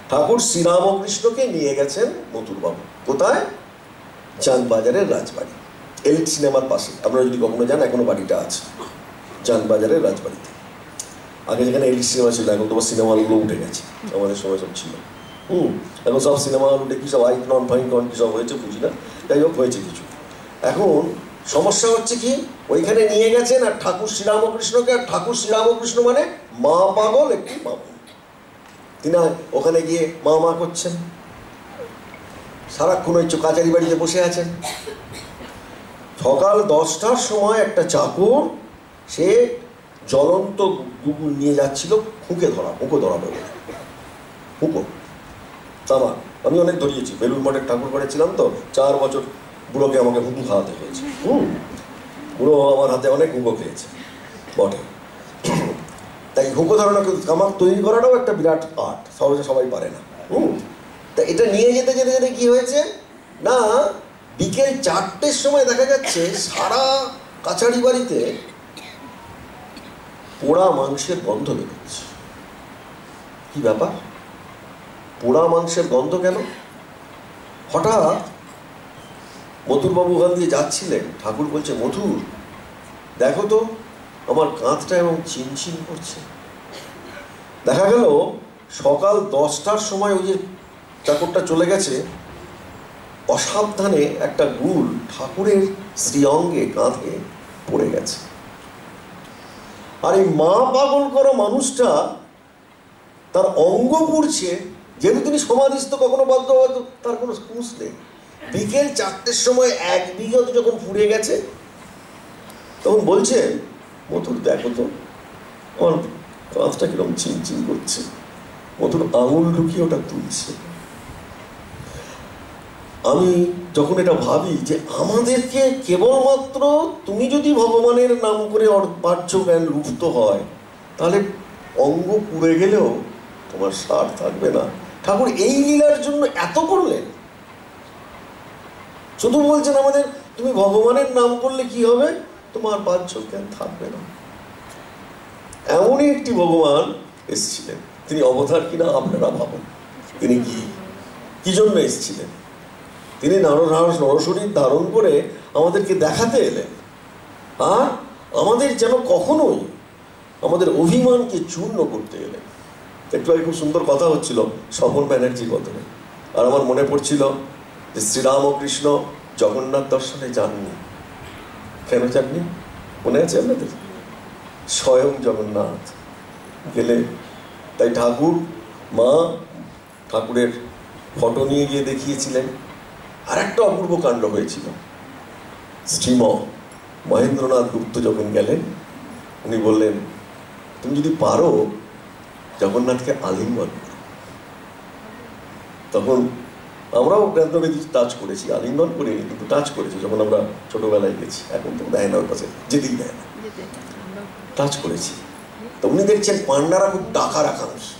ঠাকুর শ্রীরামকৃষ্ণকে নিয়ে গেছেন মথুরবাবু, কোথায়, চাঁদবাজারের রাজবাড়ি, এলিট সিনেমার পাশে। আপনারা যদি কখনো যান, এখনো বাড়িটা আছে চাঁদবাজারের রাজবাড়িতে। আগে যেখানে এলিট সিনেমা ছিল, এখন তোমার সিনেমা হলগুলো উঠে গেছে, আমাদের সময় সব ছিল। এখন সব সিনেমা হল উঠে কি সব আইকন ফাইকন কি সব হয়েছে বুঝি না, যাই হোক হয়েছে কিছু। এখন সমস্যা হচ্ছে কি, ওইখানে নিয়ে গেছেন আর ঠাকুর শ্রীরামকৃষ্ণকে, আর ঠাকুর শ্রীরামকৃষ্ণ মানে মা পাগল একটি মা, তিনি ওখানে গিয়ে মা মা করছেন, সারাক্ষণ ওই কাচারি বাড়িতে বসে আছেন। সকাল 10টার সময় একটা চাকর সে জ্বলন্ত গুগল নিয়ে যাচ্ছিল, হুঁকো ধরা বলে, হুঁকো তামা। আমি অনেক ধরিয়েছি, বেলুর মঠের ঠাকুর করেছিলাম তো, 4 বছর বুড়োকে আমাকে হুঁকো খাওয়াতে হয়েছে। বুড়ো আমার হাতে অনেক হুঁকো খেয়েছে বটে। তাই হুঁকো ধরানো, তামাক তৈরি করাটাও একটা বিরাট আর্ট, সহজে সবাই পারে না। তা এটা নিয়ে যেতে যেতে যেতে কি হয়েছে না, বিকেল 4টের সময় দেখা যাচ্ছে সারা কাছারি বাড়িতে পোড়া মাংসের গন্ধ বেরোচ্ছে। কি ব্যাপার, পোড়া মাংসের গন্ধ কেন? হঠাৎ মথুরবাবু ওখান দিয়ে যাচ্ছিলেন, ঠাকুর বলছে, মথুর দেখো তো আমার কাঁধটা এবং চিনচিন করছে। দেখা গেল সকাল 10টার সময় ওই যে চাকরটা চলে গেছে, অসাবধানে একটা গুল ঠাকুরের শ্রীঅঙ্গে কাঁধে পড়ে গেছে। আর এই মা পাগল করা মানুষটা তার অঙ্গ পুড়ছে, যেহেতু তিনি সমাধিস্থ, কখনো বদ্ধ, তার কোনো হুঁশ নেই। বিকেল 4টের সময় 1 বিঘত যখন পুড়ে গেছে, তখন বলছে, মথুর দেখো তো আমার কাঁধটা কিরকম চিনচিন করছে। মথুর আঙুল ঢুকিয়ে ওটা তুলছে। আমি যখন এটা ভাবি যে আমাদেরকে কেবলমাত্র তুমি যদি ভগবানের নাম করে বাহ্য জ্ঞান লুপ্ত হয়, তাহলে অঙ্গ পুড়ে গেলেও তোমার সার থাকবে না। ঠাকুর এই লীলার জন্য এত করলেন, শুধু বলছেন আমাদের তুমি ভগবানের নাম করলে কি হবে, তোমার বাহ্য জ্ঞান থাকবে না। এমনই একটি ভগবান এসেছিলেন, তিনি অবতার কিনা আপনারা ভাবুন, তিনি কি জন্য এসেছিলেন? তিনি নরশরীর ধারণ করে আমাদেরকে দেখাতে এলেন, আর আমাদের যেন কখনোই আমাদের অভিমানকে চূর্ণ করতে এলেন। একটু আগে খুব সুন্দর কথা হচ্ছিল স্বপন ব্যানার্জির কথা, আর আমার মনে পড়ছিল যে শ্রীরামকৃষ্ণ জগন্নাথ দর্শনে যাননি। কেন যাননি মনে আছে আপনাদের? স্বয়ং জগন্নাথ গেলে, তাই ঠাকুর মা ঠাকুরের ফটো নিয়ে গিয়ে দেখিয়েছিলেন। আর একটা অপূর্ব কাণ্ড হয়েছিল, শ্রীম মহেন্দ্রনাথ গুপ্ত যখন গেলেন, উনি বললেন, তুমি যদি পারো জগন্নাথকে আলিঙ্গন করো। তখন আমরাও বেদবেদী টাচ করেছি, আলিঙ্গন করিনি, কিন্তু টাচ করেছি যখন আমরা ছোটবেলায় গেছি। এখন তো দেয় না, ওর কাছে যেতেই দেয় না, টাচ করেছি। তো উনি দেখছেন পান্ডারা খুব টাকার আকাঙ্ক্ষী,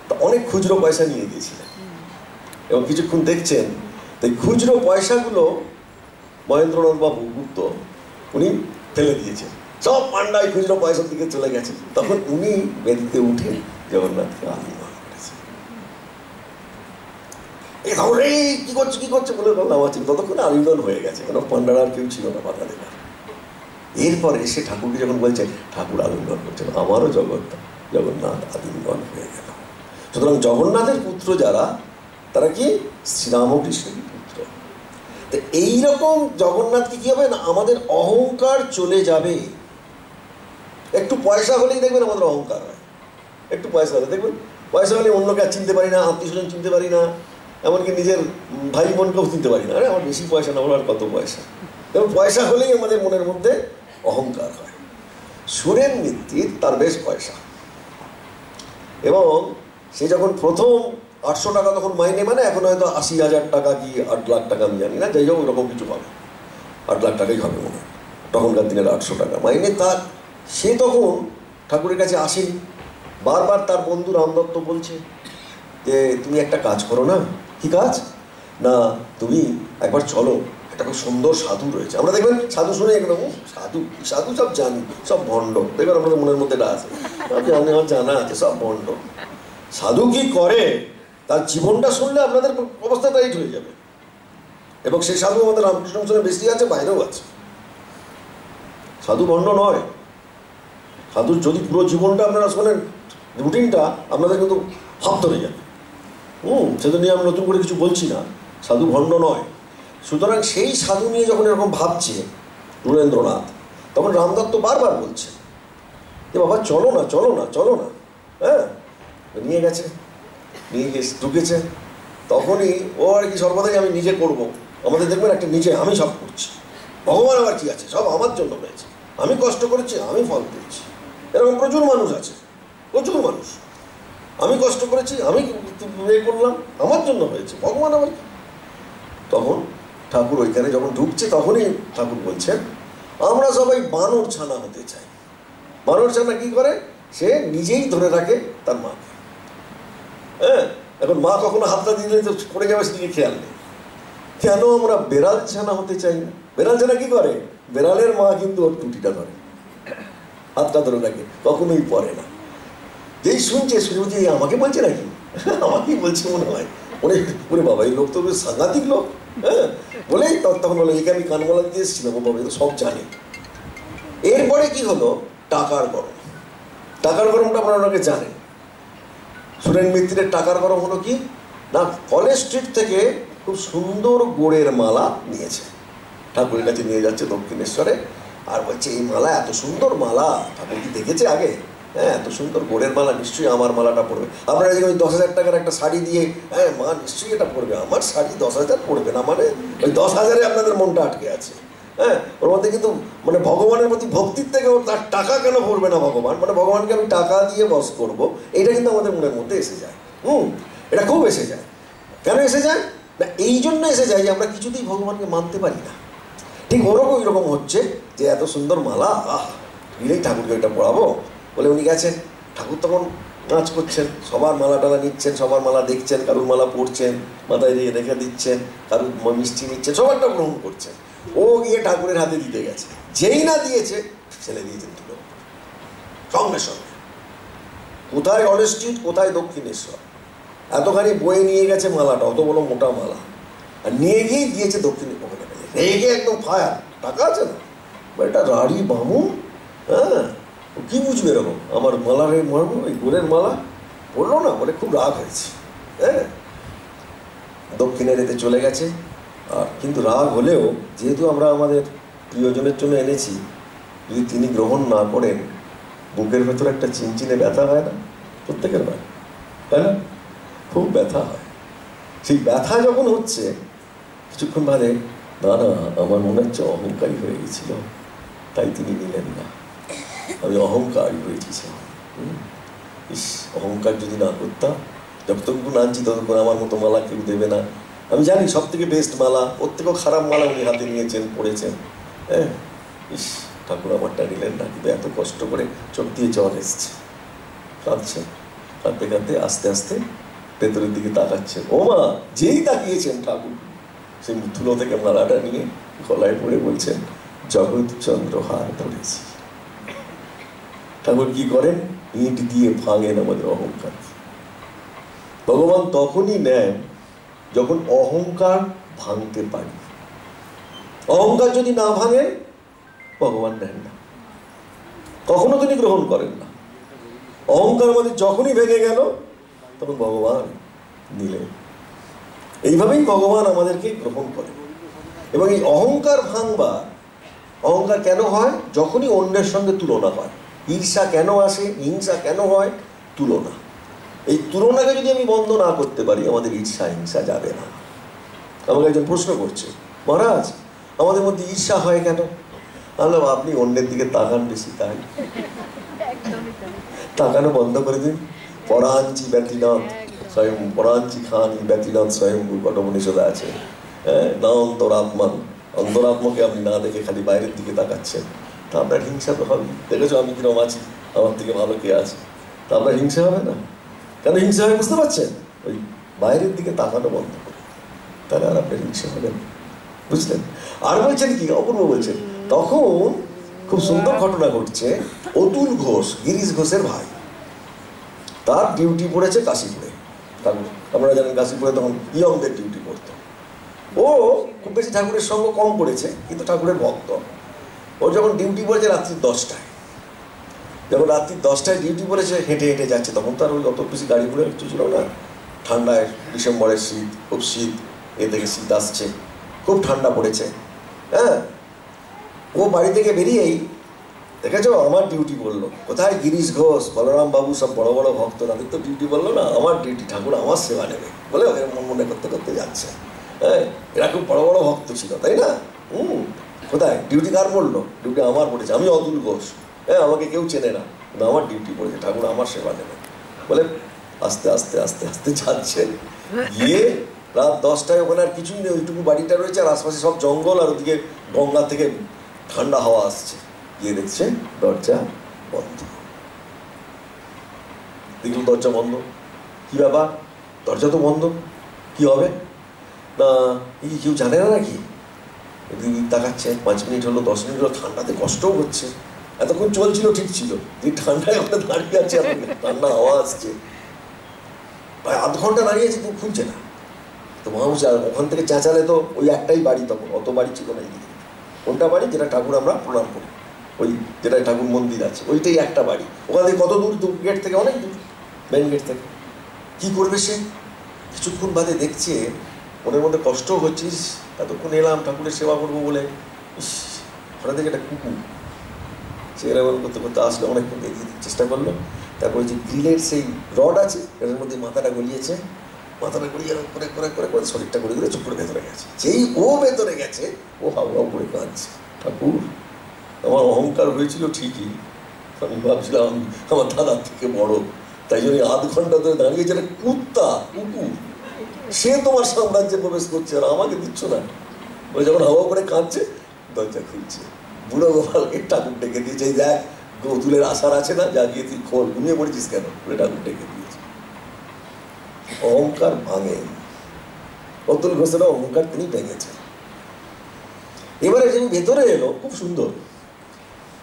তা অনেক খুচরো পয়সা নিয়ে গিয়েছিলেন। এবং কিছুক্ষণ দেখছেন তাই খুচরো পয়সাগুলো মহেন্দ্রনাথ বাবু গুপ্ত উনি ফেলে দিয়েছেন, সব পান্ডায় খুচরো পয়সার দিকে চলে গেছে। তখন উনি বেদিতে উঠে জগন্নাথকে আলিঙ্গন করেছেন। এই ধরে কি করছে কি করছে বলে বললাম আছে, ততক্ষণে আলিঙ্গন হয়ে গেছে, কারণ পান্ডার আর কেউ ছিল না বাধা দেবার। এরপরে এসে ঠাকুরকে যখন বলছে, ঠাকুর আলিঙ্গন করছেন, আমারও জগন্নাথ আলিঙ্গন হয়ে গেল। সুতরাং জগন্নাথের পুত্র যারা, তারা কি শ্রীরামকৃষ্ণের পুত্র। তো এইরকম জগন্নাথকে কি হবে না, আমাদের অহংকার চলে যাবে। একটু পয়সা হলেই দেখবেন আমাদের অহংকার হয়, একটু পয়সা হলে দেখবেন, পয়সা হলে অন্যকে আর চিনতে পারি না, আত্মীয় স্বজন চিনতে পারি না, এমনকি নিজের ভাই বোনকেও চিনতে পারি না। আরে আমার বেশি পয়সা না, আর কত পয়সা। এবং পয়সা হলেই আমাদের মনের মধ্যে অহংকার হয়। সুরেন মিত্তির তার বেশ পয়সা, এবং সে যখন প্রথম 800 টাকা তখন মাইনে, মানে এখন হয়তো 80,000 টাকা কি 8 লাখ টাকা আমি জানি না, যাই হোক ওরকম কিছু পাবে, 8 লাখ টাকাই হবে মনে হয় তখনকার দিনের 800 টাকা মাইনে তার। সে তখন ঠাকুরের কাছে আসেনি। বারবার তার বন্ধু রামদত্ত বলছে যে তুমি একটা কাজ করো না। কি কাজ? না তুমি একবার চলো, একটা খুব সুন্দর সাধু রয়েছে। আমরা দেখবেন সাধু শুনে একদম সাধু সাধু সব জানি, সব ভণ্ড। দেখবেন আমাদের মনের মধ্যে এটা আছে, সব জানি, আমার জানা আছে, সব ভণ্ড। সাধু কি করে তার জীবনটা শুনলে আপনাদের অবস্থা টাইট হয়ে যাবে। এবং সেই সাধু আমাদের রামকৃষ্ণ মিশনে বেশি আছে, বাইরেও আছে। সাধু ভণ্ড নয়। সাধুর যদি পুরো জীবনটা আপনারা শোনেন, রুটিনটা আপনাদের কিন্তু হাত ধরে যাবে। সেটা নিয়ে আমি নতুন করে কিছু বলছি না, সাধু ভণ্ড নয়। সুতরাং সেই সাধু নিয়ে যখন এরকম ভাবছে নুরেন্দ্রনাথ, তখন রামদত্ত বারবার বলছে যে বাবা চলো না চলো না চলো না। হ্যাঁ, নিয়ে গেছে, নিয়ে গিয়ে ঢুকেছে। তখনই ও আর কি সর্বদাই আমি নিজে করব। আমাদের দেখবেন একটা নিজে আমি সব করছি, ভগবান আবার কি আছে, সব আমার জন্য হয়েছে, আমি কষ্ট করেছি, আমি ফল পেয়েছি। এরকম প্রচুর মানুষ আছে, প্রচুর মানুষ। আমি কষ্ট করেছি, আমি করলাম, আমার জন্য হয়েছে, ভগবান আবার কি। তখন ঠাকুর ওইখানে যখন ঢুকছে, তখনই ঠাকুর বলছেন আমরা সবাই বানর ছানা হতে চাই। বানর ছানা কি করে? সে নিজেই ধরে রাখে তার মাকে। হ্যাঁ, এখন মা কখনো হাতটা দিলে তো পড়ে যাবে, সেদিকে খেয়াল নেই। কেন আমরা বেড়াল ছানা হতে চাই না? বেড়াল ছানা কি করে? বেড়ালের মা কিন্তু ওর টুটিটা ধরে, হাতটা ধরে রাখে, কখনোই পড়ে না। যেই শুনছে শুনে যে আমাকে বলছে নাকি, আমাকেই বলছে মনে হয়। ওরে বাবা, এই লোক তো সাংঘাতিক লোক। হ্যাঁ, বলেই তখন বলে একে আমি কানমলা দিয়ে এসেছিলাম, ও বাবা, তো সব জানে। এরপরে কি হলো? টাকার গরম। টাকার গরমটা আপনারা ওনাকে জানেন। সুরেন মিত্রের টাকার গরম হলো কি না, কলেজ স্ট্রিট থেকে খুব সুন্দর গোড়ের মালা নিয়েছে, ঠাকুরের কাছে নিয়ে যাচ্ছে দক্ষিণেশ্বরে। আর বলছে এই মালা এত সুন্দর মালা, ঠাকুর কি দেখেছে আগে? হ্যাঁ, এত সুন্দর গোড়ের মালা, নিশ্চয়ই আমার মালাটা পড়বে। আপনারা যে ওই 10,000 টাকার একটা শাড়ি দিয়ে, হ্যাঁ মা নিশ্চয়ই এটা পড়বে, আমার শাড়ি 10,000 পড়বে না, মানে ওই 10,000-এ আপনাদের মনটা আটকে আছে। হ্যাঁ, ওর মধ্যে কিন্তু মানে ভগবানের প্রতি ভক্তির থেকে তার টাকা কেন পড়বে না ভগবান, মানে ভগবানকে আমি টাকা দিয়ে বস করবো, এটা কিন্তু আমাদের মনের মধ্যে এসে যায়। এটা খুব এসে যায়। কেন এসে যায় না? এই জন্য এসে যায় যে আমরা কিছুতেই ভগবানকে মানতে পারি না। ঠিক ওরকম ওইরকম হচ্ছে যে এত সুন্দর মালা, নিলেই ঠাকুরকে ওইটা পড়াবো বলে উনি গেছেন। ঠাকুর তখন নাচ করছেন, সবার মালা টালা নিচ্ছেন, সবার মালা দেখছেন, কারুর মালা পড়ছেন, মাথায় দিয়ে রেখে দিচ্ছেন, কারুর মিষ্টি নিচ্ছেন, সবারটা গ্রহণ করছেন। ও গিয়ে ঠাকুরের হাতে দিতে গেছে, যেই না দিয়েছে ছেলে দিয়েছেন তুলো সঙ্গে সঙ্গে। কোথায় কলেজ স্ট্রিট, কোথায় দক্ষিণেশ্বর, এতখানি বয়ে নিয়ে গেছে মালাটা, অত বড় মোটা মালা, আর নিয়ে গিয়েই দিয়েছে দক্ষিণে। ওখানে রেগে একদম ফায়ার, টাকা আছে না, এটা রাড়ি বামুন। হ্যাঁ, কি বুঝবে এরকম, আমার মালার মারবো, ওই গোড়ের মালা পড়লো না, বলে খুব রাগ হয়েছে। হ্যাঁ, দক্ষিণের এতে চলে গেছে। আর কিন্তু রাগ হলেও যেহেতু আমরা আমাদের প্রিয়জনের জন্য এনেছি, যদি তিনি গ্রহণ না করেন, বুকের ভেতর একটা চিনচিনে ব্যথা হয় না? প্রত্যেকের হয়, তাই না? খুব ব্যথা হয়। সেই ব্যথা যখন হচ্ছে, কিছুক্ষণ বাদে না না আমার মনে হচ্ছে অহংকারী হয়ে গেছিল, তাই তিনি নিলেন না, আমি অহংকারী হয়ে গেছিলাম। ইস, অহংকার যদি না করতাম, যতক্ষণ আনছি ততক্ষণ আমার মতো মালা কেউ দেবে না। আমি জানি সব থেকে বেস্ট মালা, ওর থেকেও খারাপ মালা উনি হাতে নিয়েছেন, পড়েছেন। হ্যাঁ, ইস, ঠাকুর আমারটা নিলেন না। কিন্তু এত কষ্ট করে চোখ দিয়ে জল এসছে, কাঁদছেন, কাঁদতে কাঁদতে আস্তে আস্তে ভেতরের দিকে তাকাচ্ছেন। ও মা, যেই তাকিয়েছেন ঠাকুর সেই ধুলো থেকে মালাটা নিয়ে গলায় পড়ে বলছেন, জগৎচন্দ্র হার ধরেছি। ঠাকুর কি করেন? ইট দিয়ে ভাঙেন আমাদের অহংকার। ভগবান তখনই নেন যখন অহংকার ভাঙতে পারি। অহংকার যদি না ভাঙেন, ভগবান নেন না, কখনো তিনি গ্রহণ করেন না। অহংকার আমাদের যখনই ভেঙে গেল, তখন ভগবান নিলেন। এইভাবেই ভগবান আমাদেরকে গ্রহণ করেন। এবং এই অহংকার ভাঙবা, অহংকার কেন হয়? যখনই অন্যের সঙ্গে তুলনা হয়। ঈর্ষা কেন আসে, হিংসা কেন হয়? তুলনা। এই তুলনাকে যদি আমি বন্ধ না করতে পারি, আমাদের ঈর্ষা হিংসা যাবে না। আমাকে একজন প্রশ্ন করছে, মহারাজ আমাদের মধ্যে ঈর্ষা হয় কেন? বললাম, আপনি অন্যের দিকে তাকান বেশি, তাই। তাকানো বন্ধ করে দিন। পরাঞ্চি ব্যতিনাথ স্বয়ং, পরাঞ্চি খানি ব্যতিনাথ স্বয়ংভূ কটমনিষদে আছে। না অন্তরাত্মান, অন্তরাত্মাকে আপনি না দেখে খালি বাইরের দিকে তাকাচ্ছেন, তা আপনার হিংসা তো হবে। দেখেছো আমি কিরকম আছি, আমার থেকে ভালো কে আছে, তা আপনার হিংসা হবে না? কেন হিংসা হবে বুঝতে পারছেন? ওই বাইরের দিকে তাকানো বন্ধ করে, তাহলে আর আপনার হিংসা হবে না। বুঝলেন? আর বলছেন কি, অপূর্ব বলছেন, তখন খুব সুন্দর ঘটনা ঘটছে। অতুল ঘোষ, গিরিশ ঘোষের ভাই, তার ডিউটি পড়েছে কাশীপুরে। আপনারা জানেন কাশীপুরে তখন ইয়ংদের ডিউটি পড়তো। ও খুব বেশি ঠাকুরের সঙ্গ কম করেছে, কিন্তু ঠাকুরের ভক্ত। ও যখন ডিউটি পড়েছে রাত্রি 10টায়, যখন রাত্রি 10টায় ডিউটি পড়েছে, হেঁটে হেঁটে যাচ্ছে। তখন তো আর ওই অত বেশি গাড়ি ঘোড়া কিছু ছিল না। ঠান্ডায়, ডিসেম্বরের শীত, খুব শীত, এ থেকে শীত আসছে, খুব ঠান্ডা পড়েছে। হ্যাঁ, ও বাড়ি থেকে বেরিয়েই দেখেছো আমার ডিউটি বললো। কোথায়? গিরিশ ঘোষ, বলরাম বাবু, সব বড় বড় ভক্ত, তাদের তো ডিউটি বললো না, আমার ডিউটি, ঠাকুর আমার সেবা নেবে বলে মন মনে করতে করতে যাচ্ছে। হ্যাঁ, এরা খুব বড় বড় ভক্ত ছিল, তাই না? কোথায় ডিউটি কার পড়লো? ডিউটি আমার পড়েছে, আমি অতুল ঘোষ। হ্যাঁ, আমাকে কেউ চেনে না, কিন্তু আমার ডিউটি পড়েছে, ঠাকুর আমার সেবা নেবে বলে আস্তে আস্তে আস্তে আস্তে যাচ্ছে। গিয়ে রাত 10টায় ওখানে আর কিছুই নেই, ওইটুকু বাড়িটা রয়েছে, আর আশপাশে সব জঙ্গল, আর ওদিকে গঙ্গা থেকে ঠান্ডা হাওয়া আসছে। গিয়ে দেখছে দরজা বন্ধ। দেখুন দরজা বন্ধ, কি ব্যাপার? দরজা তো বন্ধ, কি হবে? না এই কেউ জানে না নাকি? তাকাচ্ছে, 5 মিনিট হলো, 10 মিনিট হলো, ঠান্ডাতে কষ্টও হচ্ছে। এতক্ষণ চলছিল ঠিক ছিল, এই ঠান্ডায় ওখানে দাঁড়িয়ে আছে, ঠান্ডা হাওয়া আসছে, প্রায় আধ ঘন্টা দাঁড়িয়েছে, কেউ খুঁজছে না। তো মানুষ ওখান থেকে চেঁচালে তো, ওই একটাই বাড়ি, তখন অত বাড়ি ছিল না এইদিকে। কোনটা বাড়ি? যেটা ঠাকুর আমরা প্রণাম করি, ওই যেটা ঠাকুর মন্দির আছে, ওইটাই একটা বাড়ি। ওখান থেকে কত দূর? গেট থেকে অনেক দূর, মেন গেট থেকে। কী করবে সে? কিছুক্ষণ বাদে দেখছে, মনের মধ্যে কষ্টও হচ্ছিস, এতক্ষণ এলাম ঠাকুরের সেবা করবো বলে, ইস, হঠাৎ থেকে একটা কুকুর সে এরকম করতে করতে আসলে, অনেকক্ষণ এগিয়ে চেষ্টা করলো। তারপরে যে গ্রিলের সেই রড আছে, এর মধ্যে মাথাটা গলিয়েছে, মাথাটা গলিয়ে করে করে করে করে শরীরটা গড়ে গড়ে চুপ করে ভেতরে গেছে। যেই ও ভেতরে গেছে, ও হাউ হাউ করে কাঁদছে, ঠাকুর আমার অহংকার হয়েছিল ঠিকই, আমি ভাবছিলাম আমি আমার দাদার থেকে বড়, তাই জন্য আধ ঘন্টা ধরে দাঁড়িয়েছে একটা কুত্তা, কুকুর, সে তোমার সাম্রাজ্যে প্রবেশ করছে আর আমাকে দিচ্ছ না। ওই যখন হাওয়া করে কাঁদছে, দরজা খুলছে, বুড়ো গোপালকে ঠাকুর ডেকে দিয়েছে, এই দেখ গৌতুলের আশার আছে না, যা গিয়ে তুই খোল, ঘুমিয়ে পড়েছিস কেন, বলে ঠাকুর ডেকে দিয়েছে। অহংকার ভাঙে, অতুল ঘোষের অহংকার তিনি ভেঙেছেন। এবারে যিনি ভেতরে এলো, খুব সুন্দর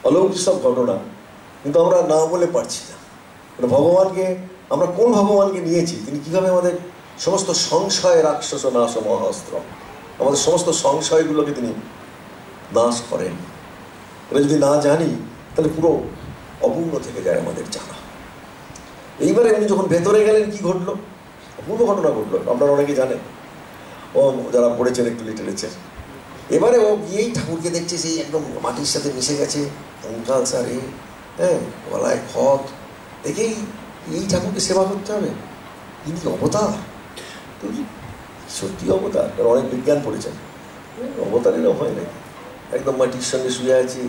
অলৌকিক সব ঘটনা, কিন্তু আমরা না বলে পারছি না। ভগবানকে আমরা কোন ভগবানকে নিয়েছি, তিনি কিভাবে আমাদের সমস্ত সংশয় রাক্ষস নাশ মহাস্ত্র, আমাদের সমস্ত সংশয়গুলোকে তিনি নাশ করেন। এটা যদি না জানি, তাহলে পুরো অপূর্ণ থেকে যায় আমাদের জানা। এইবারে উনি যখন ভেতরে গেলেন, কি ঘটলো? অপূর্ব ঘটনা ঘটলো, আপনারা অনেকে জানেন, ও যারা পড়েছেন একটু লিটারেচার। এবারে ও গিয়েই ঠাকুরকে দেখছে, সেই একদম মাটির সাথে মিশে গেছে, কঙ্কাল সারে, হ্যাঁ, গলায় খত, দেখেই এই ঠাকুরকে সেবা করতে হবে, ইনি অবতার, সত্যি অবতার। কারণ অনেক বিজ্ঞান পড়েছেন, অবতার এরকম হয় নাকি? একদম মাটির সঙ্গে শুয়ে আছে,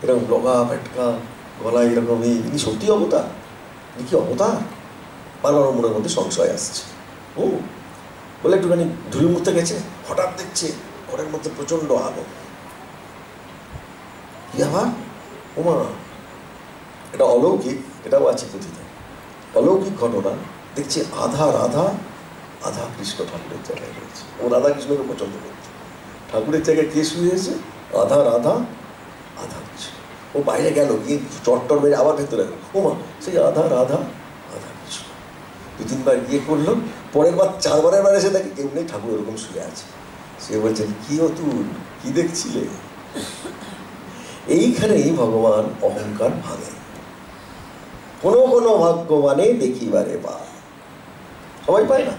এরকম লগা পেটকা, গলায় এরকম, ইনি সত্যি অবতার, ইনি কি অবতার? বারবার মনের মধ্যে সংশয় আসছে। বলে একটুখানি ধুলি মুছতে গেছে, হঠাৎ দেখছে ঘরের মধ্যে প্রচণ্ড আলো। কি আবার? ওমা, এটা অলৌকিক, এটাও আছে পুঁথিতে, অলৌকিক ঘটনা। দেখছি আধা রাধা আধা কৃষ্ণ ঠাকুরের জায়গায় রয়েছে। ও রাধা কৃষ্ণকে পছন্দ করছে, ঠাকুরের জায়গায় কে শুয়েছে? আধা রাধা আধা কৃষ্ণ। ও বাইরে গেল, গিয়ে চট্টর মেরে আবার ভেতরে গেল, ও মা সেই আধা রাধা আধা কৃষ্ণ। 2-3 গিয়ে করলো, পরের বার 4বারের বার এসে দেখি কেউ নেই, ঠাকুর এরকম শুয়ে আছে। সে বলছেন কি অতুল, কি দেখছিলে? এইখানেই ভগবান অহংকার ভাঙে। কোনো কোনো ভাগ্যবানে দেখিবারে পায়, সবাই পায় না।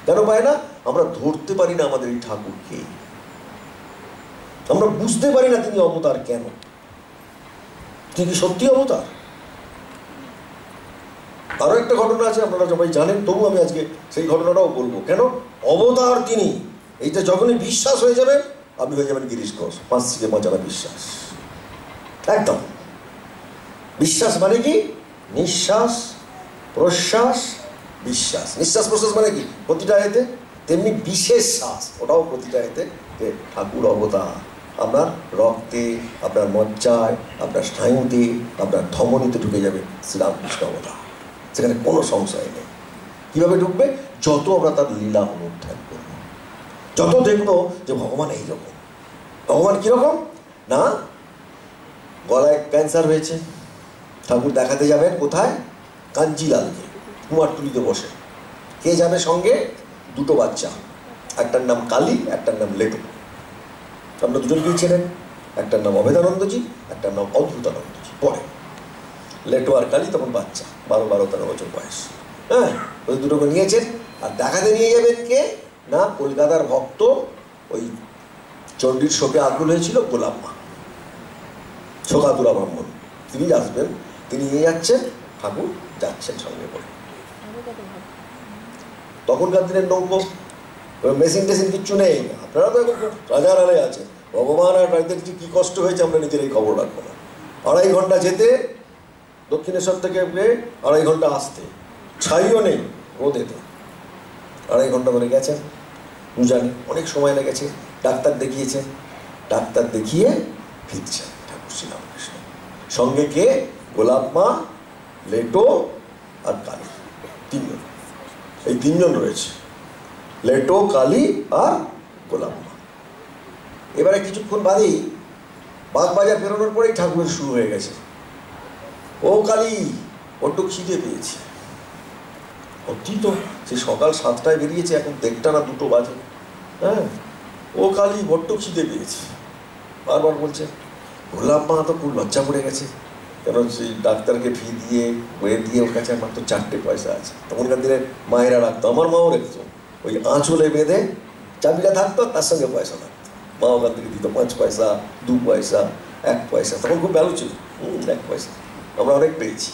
কেন পায় না? আমরা ধরতে পারি না আমাদের এই ঠাকুরকে, আমরা বুঝতে পারি না তিনি অবতার কেন। তিনি কি সত্যি অবতার? আরো একটা ঘটনা আছে, আপনারা সবাই জানেন, তবু আমি আজকে সেই ঘটনাটাও বলবো। কেন অবতার তিনি, এইটা যখনই বিশ্বাস হয়ে যাবে আপনি হয়ে যাবেন গিরিশ ঘোষ। 5 থেকে 5 বিশ্বাস, একদম বিশ্বাস। মানে কি? নিঃশ্বাস প্রশ্বাস বিশ্বাস। নিঃশ্বাস প্রশ্বাস মানে কি? প্রতিটা এতে। তেমনি বিশেষ শ্বাস, ওটাও প্রতিটা এতে যে ঠাকুর অবতার। আপনার রক্তে, আপনার মজ্জায়, আপনার স্নায়ুতে, আপনার ধমনীতে ঢুকে যাবে শ্রীরামকৃষ্ণ অবতার, সেখানে কোনো সংশয় নেই। কীভাবে ঢুকবে? যত আমরা তার লীলা অনুধ্যান করব, যত দেখবো যে ভগবান এইরকম। ভগবান কীরকম না, গলায় ক্যান্সার হয়েছে, ঠাকুর দেখাতে যাবেন কোথায়? কাঞ্জিলালকে, কুমারটুলিতে বসে। কে যাবে সঙ্গে? 2 বাচ্চা, একটার নাম কালী, একটার নাম লেটু। আপনারা দুজনকেই চেনেন, একটার নাম অভেদানন্দজি, একটার নাম অদ্ভুতানন্দজি। পরে লেটু আর কালী তখন বাচ্চা, 12-13 বছর বয়স। হ্যাঁ, ওই দুটোকে নিয়েছেন। আর দেখাতে নিয়ে যাবেন কে না, কলকাতার ভক্ত, ওই চণ্ডীর শোকে আকুল হয়েছিল গোলাপ মা, শোকাতুরা ব্রাহ্মণ, তিনি আসবেন, তিনি নিয়ে যাচ্ছেন, ঠাকুর যাচ্ছেন সঙ্গে করে। তখনকার দিনের নৌকো, মেশিন টেশিন কিচ্ছু নেই। আপনারা তো এখন রাজার আলে আছে। ভগবান আর বাড়িতে কী কষ্ট হয়েছে আমরা নিজেরাই খবর রাখবো না। 2.5 ঘন্টা যেতে, দক্ষিণেশ্বর থেকে 2.5 ঘন্টা আসতে, ছাইও নেই রোদেতে। 2.5 ঘন্টা ধরে গেছেন উজানে, অনেক সময় লেগেছে। ডাক্তার দেখিয়েছেন, ডাক্তার দেখিয়ে ফিরছেন ঠাকুর শ্রীরামকৃষ্ণ। সঙ্গে কে? গোলাপ মা, লেটো আর কালী, 3 জন। এই 3 জন রয়েছে, লেটো, কালী আর গোলাপ মা। এবারে কিছুক্ষণ বাদেই বাগবাজার বেরোনোর পরেই ঠাকুরের শুরু হয়ে গেছে। ও কালী, বড্ড খিদে পেয়েছে। অতি তো সেই সকাল 7টায় বেরিয়েছে, এখন 1টা না 2টো বাজে। হ্যাঁ, ও কালী বড্ড খিদে পেয়েছে, বারবার বলছে। গোলাপ মা তো খুব লজ্জা পড়ে গেছে, কেন সেই ডাক্তারকে ফি দিয়ে বয়ে দিয়ে ওর কাছে মাত্র 4টে পয়সা আছে। তখনকার দিনে মায়েরা রাখতো, আমার মাও রেখেছে, ওই আঁচলে বেঁধে চাবিটা থাকতো, তার সঙ্গে পয়সা থাকতো। মা ওখান থেকে দিত 5 পয়সা, 2 পয়সা, 1 পয়সা। তখন খুব ভ্যালু ছিল 1 পয়সা। আমরা অনেক পেয়েছি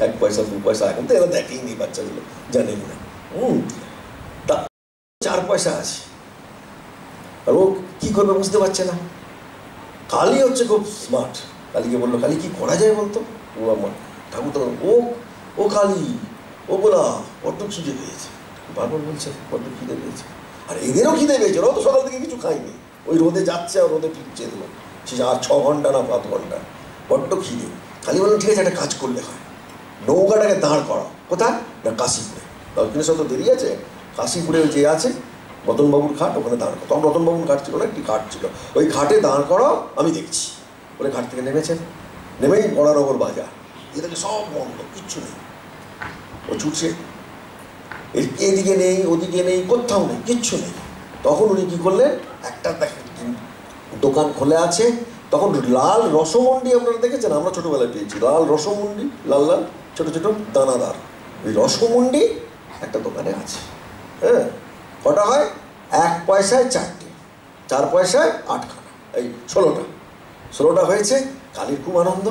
1 পয়সা, 2 পয়সা। এখন তো এরা দেখেই নি, বাচ্চাগুলো জানেই না। তা 4 পয়সা আছে, আর ও কী করবে বুঝতে পারছে না। কালী হচ্ছে খুব স্মার্ট। কালীকে বললো, কালী কি করা যায় বলতো? ও আমার ঠাকুর তখন, ও কালী, ও বলা বড্ড খিদে পেয়েছে। বারবার বলছে বড্ড খিদে পেয়েছে। আর এদেরও খিদে পেয়েছে, ওরাও তো সকাল থেকে কিছু খায়নি, ওই রোদে যাচ্ছে আর রোদে ফিরছে দেবো, সে আর 6 ঘন্টা না 5 ঘন্টা, বড্ড খিদে। কালী বললেন, ঠিক আছে, একটা কাজ করলে হয়, নৌকাটাকে দাঁড় করাও। কোথায় না? কাশীপুরে। দক্ষিণেশ্বর তো দেরি আছে, কাশীপুরে যে আছে রতনবাবুর ঘাট, ওখানে দাঁড় করো। তখন রতনবাবুর ঘাট ছিল না, একটি ঘাট ছিল, ওই ঘাটে দাঁড় করাও, আমি দেখছি। বলে ঘাট থেকে নেমেছেন, নেমেই বড়ানগর বাজার, এদিকে সব বন্ধ, কিচ্ছু নেই। ও ছুটছে, এদিকে নেই, ওদিকে নেই, কোথাও নেই, কিচ্ছু নেই। তখন উনি কী করলেন, একটা দোকান খুলে আছে। তখন লাল রসমন্ডি আপনারা দেখেছেন, আমরা ছোটোবেলায় পেয়েছি লাল রসমন্ডি, লাল লাল ছোটো ছোটো দানাদার, ওই রসমন্ডি একটা দোকানে আছে। হ্যাঁ, কটা হয়? 1 পয়সায় 4টে, 4 পয়সায় 8খানা, এই 16টা হয়েছে। কালীর খুব আনন্দ,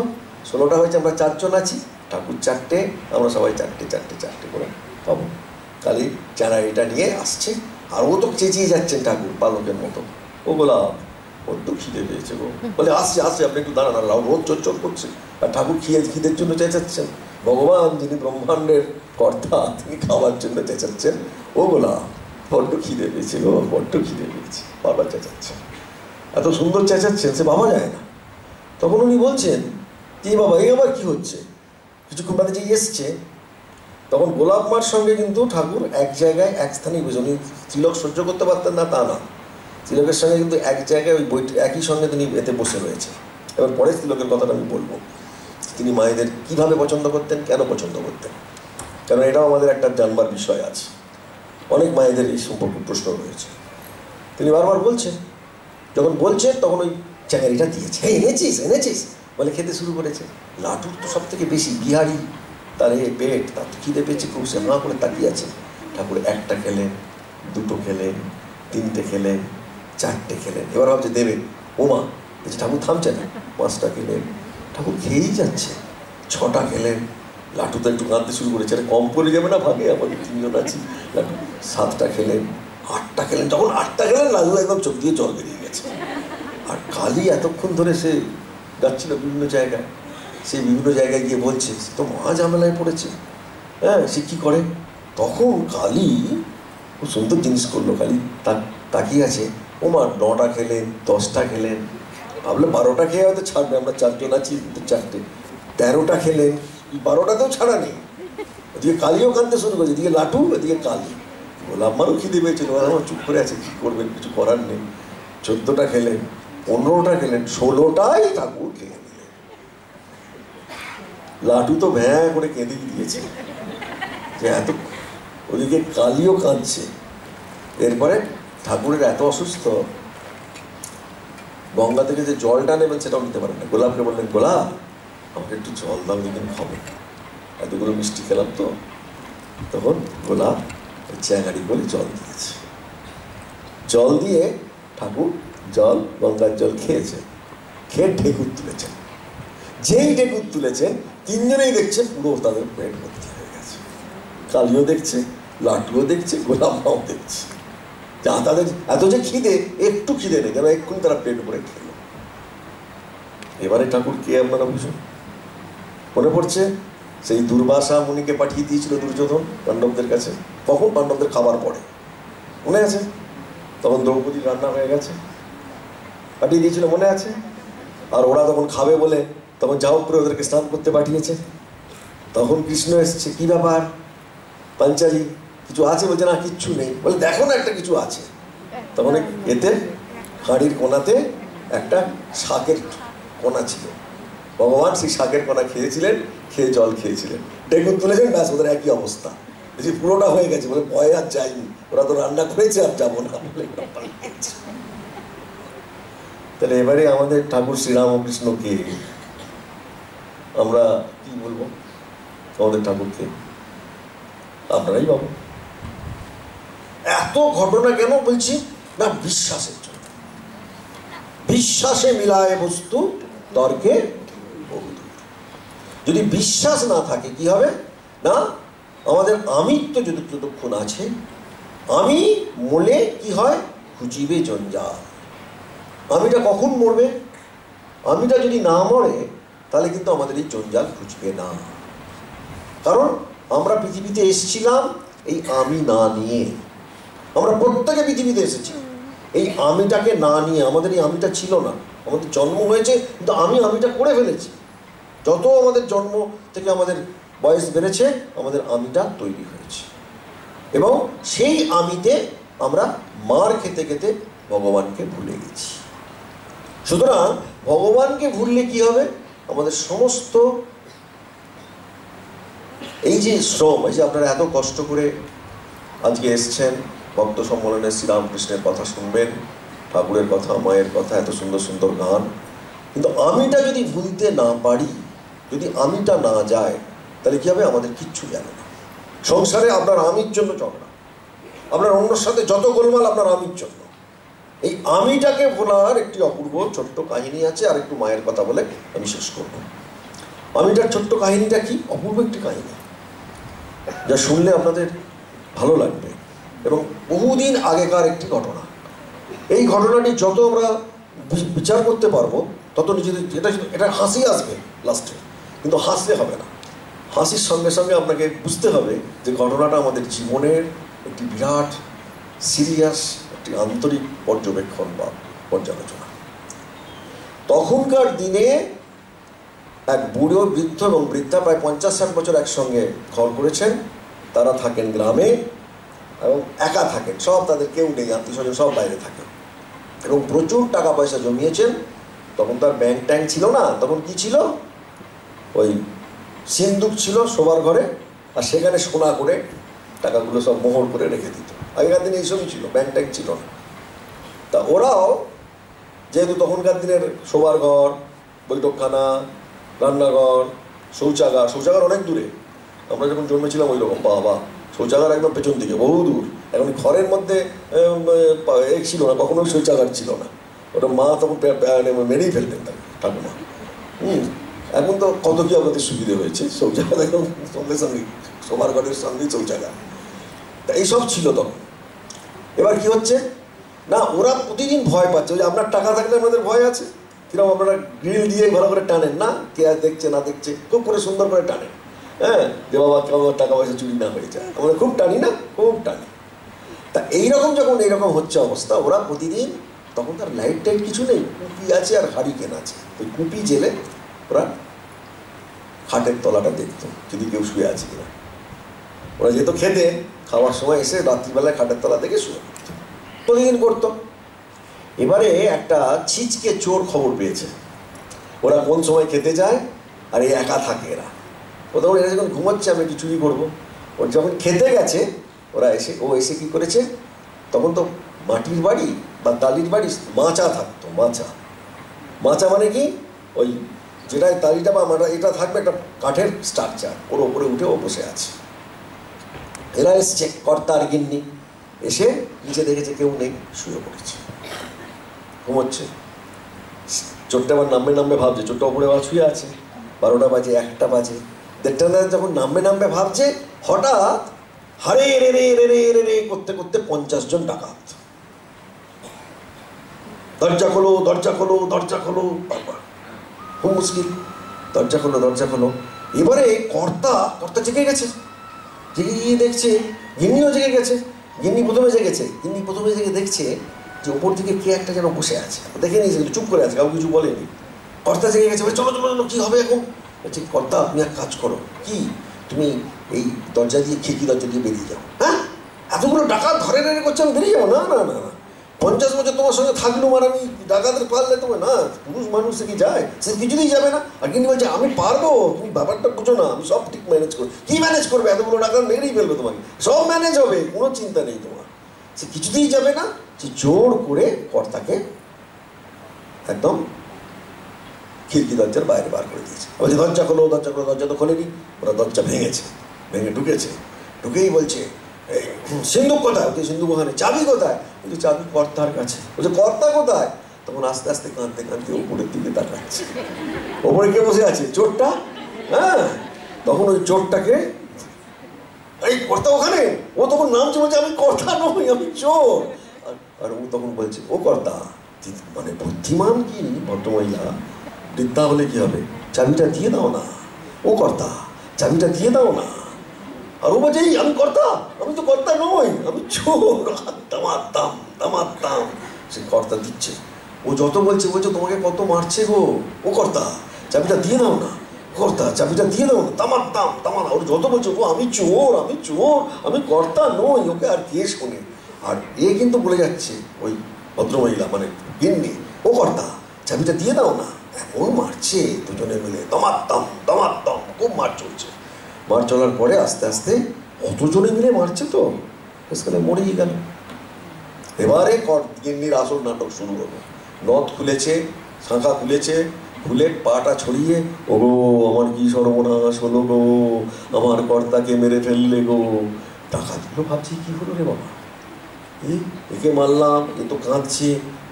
16টা হয়েছে, আমরা 4 জন আছি, ঠাকুর 4টে, আমরা সবাই 4টে করে পাবো। কালী চারা এটা নিয়ে আসছে, আর ও তো চেঁচিয়ে যাচ্ছেন ঠাকুর পালকের মতো। ও গোলাপ, বড্ড খিদে পেয়েছে গো। বলে আসছে, আপনি একটু দাঁড়ান। আর রোদ চচ্চর করছে, আর ঠাকুর খিদের জন্য চেঁচাচ্ছেন। ভগবান যিনি ব্রহ্মাণ্ডের কর্তা, তিনি খাওয়ার জন্য চেঁচাচ্ছেন। ও গোলাপ, বড্ড খিদে পেয়েছে গো, বড্ড খিদে পেয়েছে, বাবা চেঁচাচ্ছেন। এত সুন্দর চেঁচাচ্ছেন, সে ভাবা যায় না। তখন উনি বলছেন, কি বাবা, এই আবার কী হচ্ছে? কিছুক্ষণ বাদে যে এসছে, তখন গোলাপ মার সঙ্গে কিন্তু ঠাকুর এক জায়গায় এক স্থানেই বুঝে। উনি তিলক সহ্য করতে পারতেন না তা না, তিলকের সঙ্গে কিন্তু এক জায়গায় ওই বইটি একই সঙ্গে তিনি এতে বসে রয়েছে। এবার পরে তিলকের কথাটা আমি বলবো, তিনি মায়েদের কীভাবে পছন্দ করতেন, কেন পছন্দ করতেন, কারণ এটাও আমাদের একটা জানবার বিষয় আছে। অনেক মায়েদের এই সম্পর্কে প্রশ্ন রয়েছে। তিনি বারবার বলছেন, যখন বলছেন তখন ওই চ্যাংড়িটা দিয়েছে, এনেছিস এনেছিস বলে খেতে শুরু করেছে। লাটুর তো সব থেকে বেশি বিহারি, তার পেট, তার তো খিদে পেয়েছে খুব, সে হাঁ করে তাকিয়ে আছে। ঠাকুর একটা খেলেন, দুটো খেলেন, তিনটে খেলেন, চারটে খেলেন, এবার ভাবছে দেবেন, ওমা বলছে ঠাকুর থামছে না। পাঁচটা খেলেন, ঠাকুর খেয়েই যাচ্ছে। ছটা খেলেন, লাটু তো একটু কাঁদতে শুরু করেছে, এটা কম পড়ে যাবে না ভাগে, আমাদের তিনজন আছি। লাটু সাতটা খেলেন, আটটা খেলেন, যখন আটটা খেলেন লাটু একদম চোখ দিয়ে জল বেরিয়ে গেছে। আর কালী এতক্ষণ ধরে সে যাচ্ছিল বিভিন্ন জায়গায়, সে বিভিন্ন জায়গায় গিয়ে বলছে সে তো মহা ঝামেলায় পড়েছে। হ্যাঁ, সে কী করে, তখন কালী খুব সুন্দর জিনিস করলো। কালী তাকিয়ে আছে, ও মা 9টা খেলেন, 10টা খেলেন, ভাবলে 12টা খেয়ে হয়তো ছাড়বে, আমরা 4 জন আছি, 4টে, 13টা খেলেন, 12টাতেও ছাড়া নেই। ওদিকে কালীও কাঁদতে শুরু করেছে, এদিকে লাটু, এদিকে কালী। গোলাপ মারও খিদে পেয়েছিল, আমার চুপ করে আছে, কী করবেন, কিছু করার নেই। 14টা খেলেন, 15টা খেলেন, 16টাই ঠাকুর খেয়ে নিলেন। লাটু তো ভ্যাঁ করে কেঁদে দিয়েছে যে এত, ওদিকে কালীও কাঁদছে। এরপরে ঠাকুরের এত অসুস্থ, গঙ্গা থেকে যে জলটা নেবেন সেটাও নিতে পারেন না। গোলাপকে বললেন, গোলাপ আমাকে একটু জল দাও, দিন খাবো, এতগুলো মিষ্টি খেলাম তো। তখন গোলাপ চ্যাঙারি বলে জল দিয়েছে। জল দিয়ে ঠাকুর জল, গঙ্গার জল খেয়েছে, খেয়ে ঢেকুর তুলেছেন। যেই ঢেকুর তুলেছেন, তিনজনেই দেখছেন পুরো তাদের পেট ভর্তি হয়ে গেছে। কালীও দেখছে, লাটুও দেখছে, গোলাপ মাও দেখছে। যা তাদের এত যে খিদে, একটু খিদে নেই, যেন এক্ষুনি তারা পেট ভরে খেল। এবারে ঠাকুর কে আপনারা বুঝুন। মনে পড়ছে সেই দুর্বাসা মুনিকে পাঠিয়ে দিয়েছিল দুর্যোধন পাণ্ডবদের কাছে, কখন পাণ্ডবদের খাবার পড়ে মনে আছে? তখন দ্রৌপদীর রান্না হয়ে গেছে, পাঠিয়ে দিয়েছিল মনে আছে? আর ওরা তখন খাবে বলে তখন যাও করে ওদেরকে স্নান করতে পাঠিয়েছে। তখন কৃষ্ণ এসছে, কি ব্যাপার পাঞ্চালি, কিছু আছে? বলছে না কিচ্ছু নেই। বলে দেখো না একটা কিছু আছে। তখন এতে হাঁড়ির কোনাতে একটা শাকের কোনা ছিল, ভগবান সেই শাকের কোনা খেয়েছিলেন, খেয়ে জল খেয়েছিলেন, ঢেকুর তুলেছেন, ব্যাস ওদের একই অবস্থা। বলছি পুরোটা হয়ে গেছে, বলে ভয় আর যায়নি, ওরা তো রান্না করেছে আর যাবো না। তাহলে এবারে আমাদের ঠাকুর শ্রীরামকৃষ্ণকে আমরা কি বলবো? আমাদের ঠাকুরকে আপনারাই পাবো। এত ঘটনা কেন বলছি না? বিশ্বাসের জন্য। বিশ্বাসে মিলায় বস্তু, তর্কে বহুদূর। যদি বিশ্বাস না থাকে কি হবে না, আমাদের আমিত্ব যতক্ষণ আছে, আমি মলে কি হয়, খুঁজিবে জঞ্জাল। আমিটা কখন মরবে? আমিটা যদি না মরে তাহলে কিন্তু আমাদের এই জঞ্জাল খুঁজবে না। কারণ আমরা পৃথিবীতে এসেছিলাম এই আমি না নিয়ে। আমরা প্রত্যেকে পৃথিবীতে এসেছি এই আমিটাকে না নিয়ে। আমাদের এই আমিটা ছিল না, আমাদের জন্ম হয়েছে কিন্তু আমিটা করে ফেলেছি। যত আমাদের জন্ম থেকে আমাদের বয়স বেড়েছে, আমাদের আমিটা তৈরি হয়েছে, এবং সেই আমিতে আমরা মার খেতে খেতে ভগবানকে ভুলে গেছি। সুতরাং ভগবানকে ভুললে কি হবে? আমাদের সমস্ত এই যে শ্রম, এই যে আপনারা এত কষ্ট করে আজকে এসছেন ভক্ত সম্মেলনে, শ্রীরামকৃষ্ণের কথা শুনবেন, ঠাকুরের কথা, মায়ের কথা, এত সুন্দর সুন্দর গান, কিন্তু আমিটা যদি ভুলতে না পারি, যদি আমিটা না যায়, তাহলে কি হবে? আমাদের কিচ্ছু গেল না। সংসারে আপনার আমির জন্য ঝগড়া, আপনার অন্যর সাথে যত গোলমাল আপনার আমির জন্য। এই আমিটাকে ভোলার একটি অপূর্ব ছোট্ট কাহিনী আছে, আর একটু মায়ের কথা বলে আমি শেষ করব। আমিটার ছোট্ট কাহিনীটা কি? অপূর্ব একটি কাহিনী, যা শুনলে আপনাদের ভালো লাগবে, এবং বহুদিন আগেকার একটি ঘটনা। এই ঘটনাটি যত আমরা বিচার করতে পারবো তত নিজেদের, এটা হাসি আসবে লাস্টে, কিন্তু হাসলে হবে না। হাসির সঙ্গে সঙ্গে আপনাকে বুঝতে হবে যে ঘটনাটা আমাদের জীবনের একটি বিরাট সিরিয়াস একটি আন্তরিক পর্যবেক্ষণ বা পর্যালোচনা। তখনকার দিনে এক বুড়ো, বৃদ্ধ এবং বৃদ্ধা প্রায় 50-60 বছর একসঙ্গে ঘর করেছেন, তারা থাকেন গ্রামে এবং একা থাকেন, সব তাদের কেউ নেই, আত্মীয় স্বজন সব বাইরে থাকে এবং প্রচুর টাকা পয়সা জমিয়েছেন। তখন তার ব্যাংক ট্যাঙ্ক ছিল না, তখন কি ছিল, ওই সিন্দুক ছিল শোবার ঘরে, আর সেখানে সোনা করে টাকাগুলো সব মোহর করে রেখে দিত। আগেকার দিনে এইসবই ছিল, ব্যাংক ট্যাঙ্ক ছিল না। তা ওরাও যেহেতু তখনকার দিনের শোবার ঘর, বৈঠকখানা, রান্নাঘর, শৌচাগার অনেক দূরে, আমরা যখন জন্মেছিলাম ওই রকম বাবা, শৌচাগার একদম পেছন দিকে বহু দূর। এখন ঘরের মধ্যে ছিল না, কখনো শৌচাগার ছিল না, ওটা মা তখন মেরেই ফেলতেন তাকে, ঠাকুমা। এখন তো কত কি আমাদের সুবিধে হয়েছে, শৌচাগার একদম সঙ্গে সঙ্গে, শোবার ঘরের সঙ্গেই শৌচাগার। তা এইসব ছিল তখন। এবার কি হচ্ছে না, ওরা প্রতিদিন ভয় পাচ্ছে, ওই আপনার টাকা থাকলে আমাদের ভয় আছে, কিরকম আপনারা গ্রিল দিয়ে ভালো করে টানেন না, কে দেখছে না দেখছে, খুব করে সুন্দর করে টানেন, হ্যাঁ, যে বাবা আমার টাকা পয়সা চুরি না হয়ে যায়, আমরা খুব টানি না, খুব টানি। তা এইরকম যখন এইরকম হচ্ছে অবস্থা, ওরা প্রতিদিন, তখন তার লাইট টাইট কিছু নেই, কুপি আছে আর হারিকেন আছে, ওই কুপি জেলে ওরা খাটের তলাটা দেখতো যদি কেউ শুয়ে আছে কিনা। ওরা যেত খেতে, খাওয়ার সময় এসে রাত্রিবেলায় খাটের তলা থেকে শুয়ে প্রতিদিন করতো। এবারে একটা ছিচকে চোর খবর পেয়েছে, ওরা কোন সময় খেতে যায় আর এই একা থাকে এরা, ও তখন এরা যখন ঘুমাচ্ছে আমি একটু চুরি করবো। ওর যখন খেতে গেছে ওরা ও এসে কি করেছে, তখন তো মাটির বাড়ি বা টালির বাড়ি, মাচা থাকতো, মাচা মানে কি, ওই যেটা তালিটা বা মাটা এটা থাকবে একটা কাঠের স্ট্রাকচার, ওর ওপরে উঠে ও বসে আছে। এরা এসছে কর্তা আর গিন্নি, এসে নিচে দেখেছে কেউ নেই, শুয়ে পড়েছে, ঘুমোচ্ছে। চোরটা আবার নামবে ভাবছে, চোরটা ওপরে আবার শুয়ে আছে। 12টা বাজে, 1টা বাজে, 1:30টা যখন নামবে ভাবছে, হঠাৎ হারে রে রে রে রে রে রে করতে করতে 50 জন ডাকাত, দরজা খোলো দরজা খোলো দরজা খোলো, বাবা খুব মুশকিল, দরজা খোলো। এবারে কর্তা জেগে গেছে, জেগে গিয়ে দেখছে গিন্নিও জেগে গেছে। গিন্নি প্রথমে জেগে দেখছে যে ওপর দিকে কে একটা যেন বসে আছে, দেখে নিয়েছে কিন্তু চুপ করে আছে, কাউ কিছু বলেনি। কর্তা জেগে গেছে, চলো কী হবে এখন? বলছে কর্তা আপনি এক কাজ করো, কি তুমি এই দরজা দিয়ে, খিড়কি দরজা দিয়ে বেরিয়ে যাও। হ্যাঁ, এতগুলো ডাকাত ধরে করছে, আমি বেরিয়ে যাবো? না 50 বছর তোমার সঙ্গে থাকলো, আর আমি ডাকাতের পারলে তোমার না, পুরুষ মানুষ সে কি যায়, সে কিছুতেই যাবে না। আর কিন্তু বলছে আমি পারবো, তুমি ব্যাপারটা বুঝো না, আমি সব ঠিক ম্যানেজ করি। কী ম্যানেজ করবে, এতগুলো ডাকাত মেরেই ফেলবে তোমাকে, সব ম্যানেজ হবে, কোনো চিন্তা নেই তোমার। সে কিছুতেই যাবে না, সে জোর করে কর্তাকে একদম খিড়কি দরজার বাইরে বার করে দিয়েছে। বলছে দরজা খোলো। দরজা তো খোলেনি, ওরা দরজা ভেঙে ঢুকেই বলছে এই সিন্ধুক কোথায়? বলছে সিন্ধুক ওখানে। চাবি কোথায়? বলছে চাবি কর্তার কাছে। বলছে কর্তা কোথায়? তখন আস্তে আস্তে কাঁদতে উপরের দিকে তাকাচ্ছে, ওপরে কে বসে আছে? চোরটা। হ্যাঁ, তখন ওই চোরটাকে, এই কর্তা ওখানে, ও তখন নামছে, বলছে আমি কর্তা নই, আমি চোর। আর ও তখন বলছে ও কর্তা, মানে বুদ্ধিমান কি ভদ্রমহিলা, বৃদ্ধা হলে কি হবে, চাবিটা দিয়ে দাও না। ও কর্তা, চাবিটা দিয়ে দাও না। আর ও বলছে আমি কর্তা, আমি তো কর্তা নই, আমি চোর। দামাতাম সে কর্তা দিচ্ছে। ও যত বলছে তোমাকে কত মারছে গো, ও কর্তা চাবিটা দিয়ে দাও না, কর্তা চাবিটা দিয়ে দাও না, তামার। ওর যত বলছে ও আমি চোর, আমি কর্তা নই, ওকে আর কে শোনে। আর এ কিন্তু বলে যাচ্ছে ওই ভদ্রমহিলা মানে গিন্নি, ও কর্তা চাবিটা দিয়ে দাও না। এমন মারছে দুজনে মিলে, দামাতাম, খুব মার চলছে। মার চলার পরে আস্তে আস্তে কতজনে মিলে মারছে তো সেখানে মরেই গেল। এবারে গিন্নির আসল নাটক শুরু হলো। নথ খুলেছে, শাঁখা খুলে পাটা ছড়িয়ে, ও গো আমার কি সর্বনাশ হলো গো, আমার কর্তাকে মেরে ফেললে গো। ডাকাতগুলো ভাবছি কি হলো রে বাবা, একে মারলাম, এ তো কাঁদছে,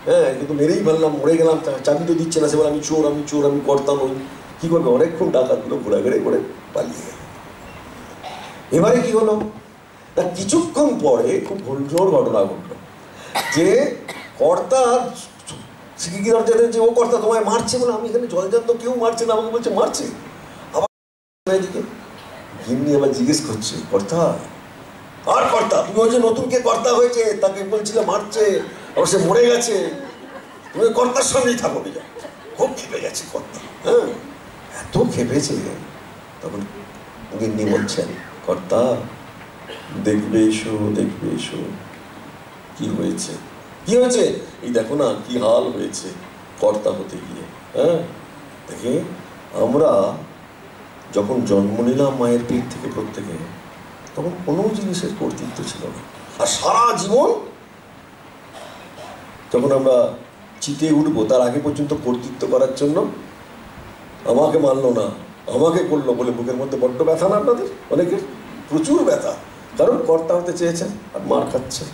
হ্যাঁ কিন্তু মেরেই ফেললাম, মরে গেলাম, চাবি তো দিচ্ছে না, সে বলে আমি চোর, আমি কর্তা নই। কি করবে, অনেকক্ষণ ডাকাতগুলো ঘোরাঘুরি করে পালিয়ে গেল। এবারে কি হলো, তার কিছুক্ষণ পরে খুব ভুলঝোর ঘটনা ঘটলো যে কর্তা কি দরজাতে, যে ও কর্তা তোমায় মারছে, বলে আমি এখানে জলজান তো কেউ মারছে না, আমাকে বলছে মারছে। আবার এদিকে গিন্নি আবার জিজ্ঞেস করছে কর্তা, আর কর্তা তুমি ওই যে নতুন কে কর্তা হয়েছে তাকে বলছিলে মারছে, আবার সে মরে গেছে, তুমি কর্তার সঙ্গেই থাকো। খুব খেপে গেছে কর্তা, হ্যাঁ এত খেপেছে। তখন গিন্নি বলছেন কর্তা দেখবে এসো, দেখবে এসো। কি হয়েছে, কি হয়েছে? এই দেখো না কি হাল হয়েছে কর্তা হতে গিয়ে। হ্যাঁ, দেখে আমরা যখন জন্ম নিলাম মায়ের পেট থেকে প্রত্যেকে, তখন কোনো জিনিসের কর্তৃত্ব ছিল না। আর সারা জীবন যখন আমরা চিতে উঠবো তার আগে পর্যন্ত কর্তৃত্ব করার জন্য আমাকে মানলো না, আমাকে করলো বলে বুকের মধ্যে বড্ড ব্যথা না আপনাদের অনেকের? প্রচুর ব্যথা, কারণ কর্তা হতে চেয়েছেন আর মার খাচ্ছে।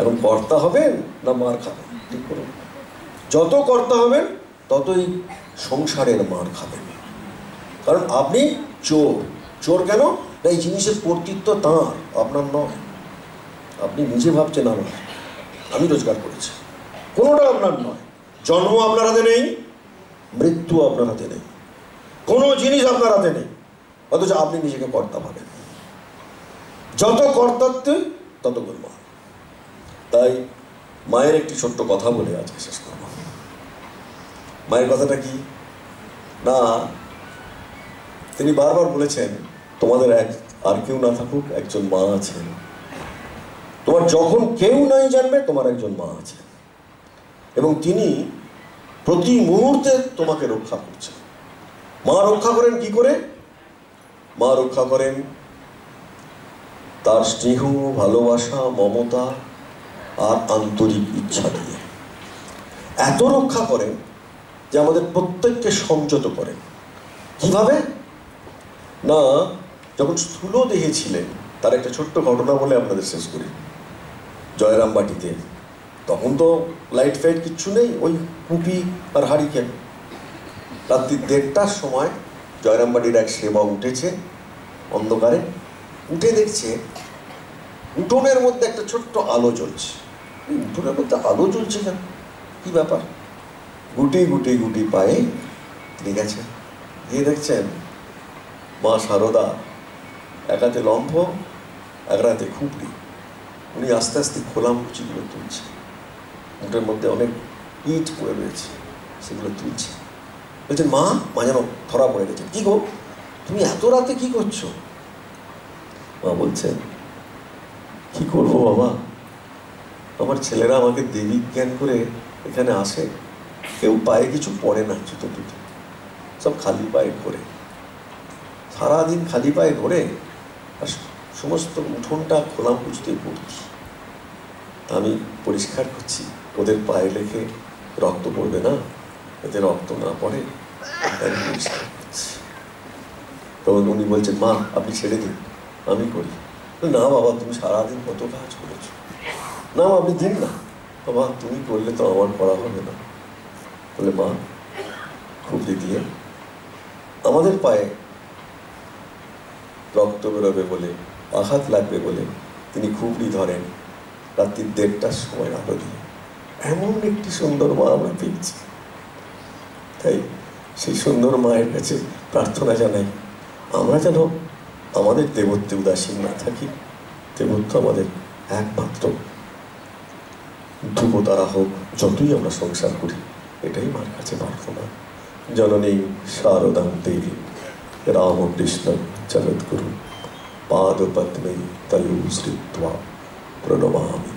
এখন কর্তা হবেন না মার খাবেন, ঠিক করুন। যত কর্তা হবেন ততই সংসারের মার খাবেন, কারণ আপনি চোর। চোর কেন? না, এই জিনিসের কর্তৃত্ব তাঁর, আপনার নয়। আপনি নিজে ভাবছেন আমার, আমি রোজগার করেছি, কোনোটা আপনার নয়। জন্ম আপনার হাতে নেই, মৃত্যু আপনার হাতে নেই, কোনো জিনিস আপনার হাতে নেই, অথচ আপনি নিজেকে কর্তা ভাবেন। যত কর্তাত্বে তত গোলমাল। তাই মায়ের একটি ছোট্ট কথা বলে আজকে শেষ করব। মায়ের কথাটা কি না, তিনি বারবার বলেছেন তোমাদের আর কেউ না থাকুক, একজন মা আছেন। তোমার যখন কেউ নাই জানবে তোমার একজন মা আছেন, এবং তিনি প্রতি মুহূর্তে তোমাকে রক্ষা করছেন। মা রক্ষা করেন কি করে? মা রক্ষা করেন তার স্নেহ, ভালোবাসা, মমতা আর আন্তরিক ইচ্ছা দিয়ে। এত রক্ষা করেন যে আমাদের প্রত্যেককে সংযত করেন। কিভাবে না, যখন স্থূল দেহে ছিলেন, তার একটা ছোট্ট ঘটনা বলে আপনাদের শেষ করি। জয়রামবাটিতে তখন তো লাইট ফাইট কিচ্ছু নেই, ওই কুপি আর হারিকেন। রাত্রি 1:30টার সময় জয়রামবাটির এক সেবা উঠেছে অন্ধকারে, উঠে দেখছে উঠোনের মধ্যে একটা ছোট্ট আলো জ্বলছে। উঠোনের মধ্যে আলো জ্বলছে কেন, কি ব্যাপার? গুটি গুটি গুটি পায়ে তিনি গেছেন, গিয়ে দেখছেন মা শারদা এক হাতে লম্ফ, এক হাতে খুপড়ি। উনি আস্তে আস্তে খোলা মুচিগুলো তুলছে, মুঠের মধ্যে অনেক ইট পড়ে রয়েছে, সেগুলো তুলছে। বলছেন মা, মা যেন ধরা পড়ে গেছে। কি গো, তুমি এত রাতে কি করছো? মা বলছেন কি করবো বাবা, আমার ছেলেরা আমাকে দেবী জ্ঞান করে এখানে আসে, কেউ পায়ে কিছু পড়ে না, জুতো টুতো সব খালি পায়ে ঘোরে, সারাদিন খালি পায়ে ঘোরে, আর সমস্ত উঠোনটা খোলা মুচতে পড়ছি। আমি পরিষ্কার করছি, ওদের পায়ে লেখে রক্ত পড়বে না, এতে রক্ত না পড়ে, আমি পরিষ্কার করছি। তখন উনি বলছেন মা আপনি ছেড়ে দিন, আমি করি। না বাবা, তুমি সারাদিন কত কাজ করেছো, না আপনি দিন না। বাবা তুমি করলে তো আমার করা হবে না। বলে মা খুবলি দিয়ে আমাদের পায়ে রক্ত বেরোবে বলে, আঘাত লাগবে বলে তিনি খুবলি ধরেন রাত্রি 1:30টার সময় আলো দিয়ে। এমন একটি সুন্দর মা আমরা পেয়েছি। তাই সেই সুন্দর মায়ের কাছে প্রার্থনা জানাই, আমরা যেন আমাদের দেবত্বে উদাসীন না থাকি। দেবত্ব আমাদের একমাত্র ধ্রুবতারা হোক, যতই আমরা সংসার করি, এটাই মার কাছে প্রার্থনা। জননী শারদাং দেবী রামকৃষ্ণ জগদ্গুরু পাদপদ্মে তয়ু শ্রিত্বা প্রণমামি।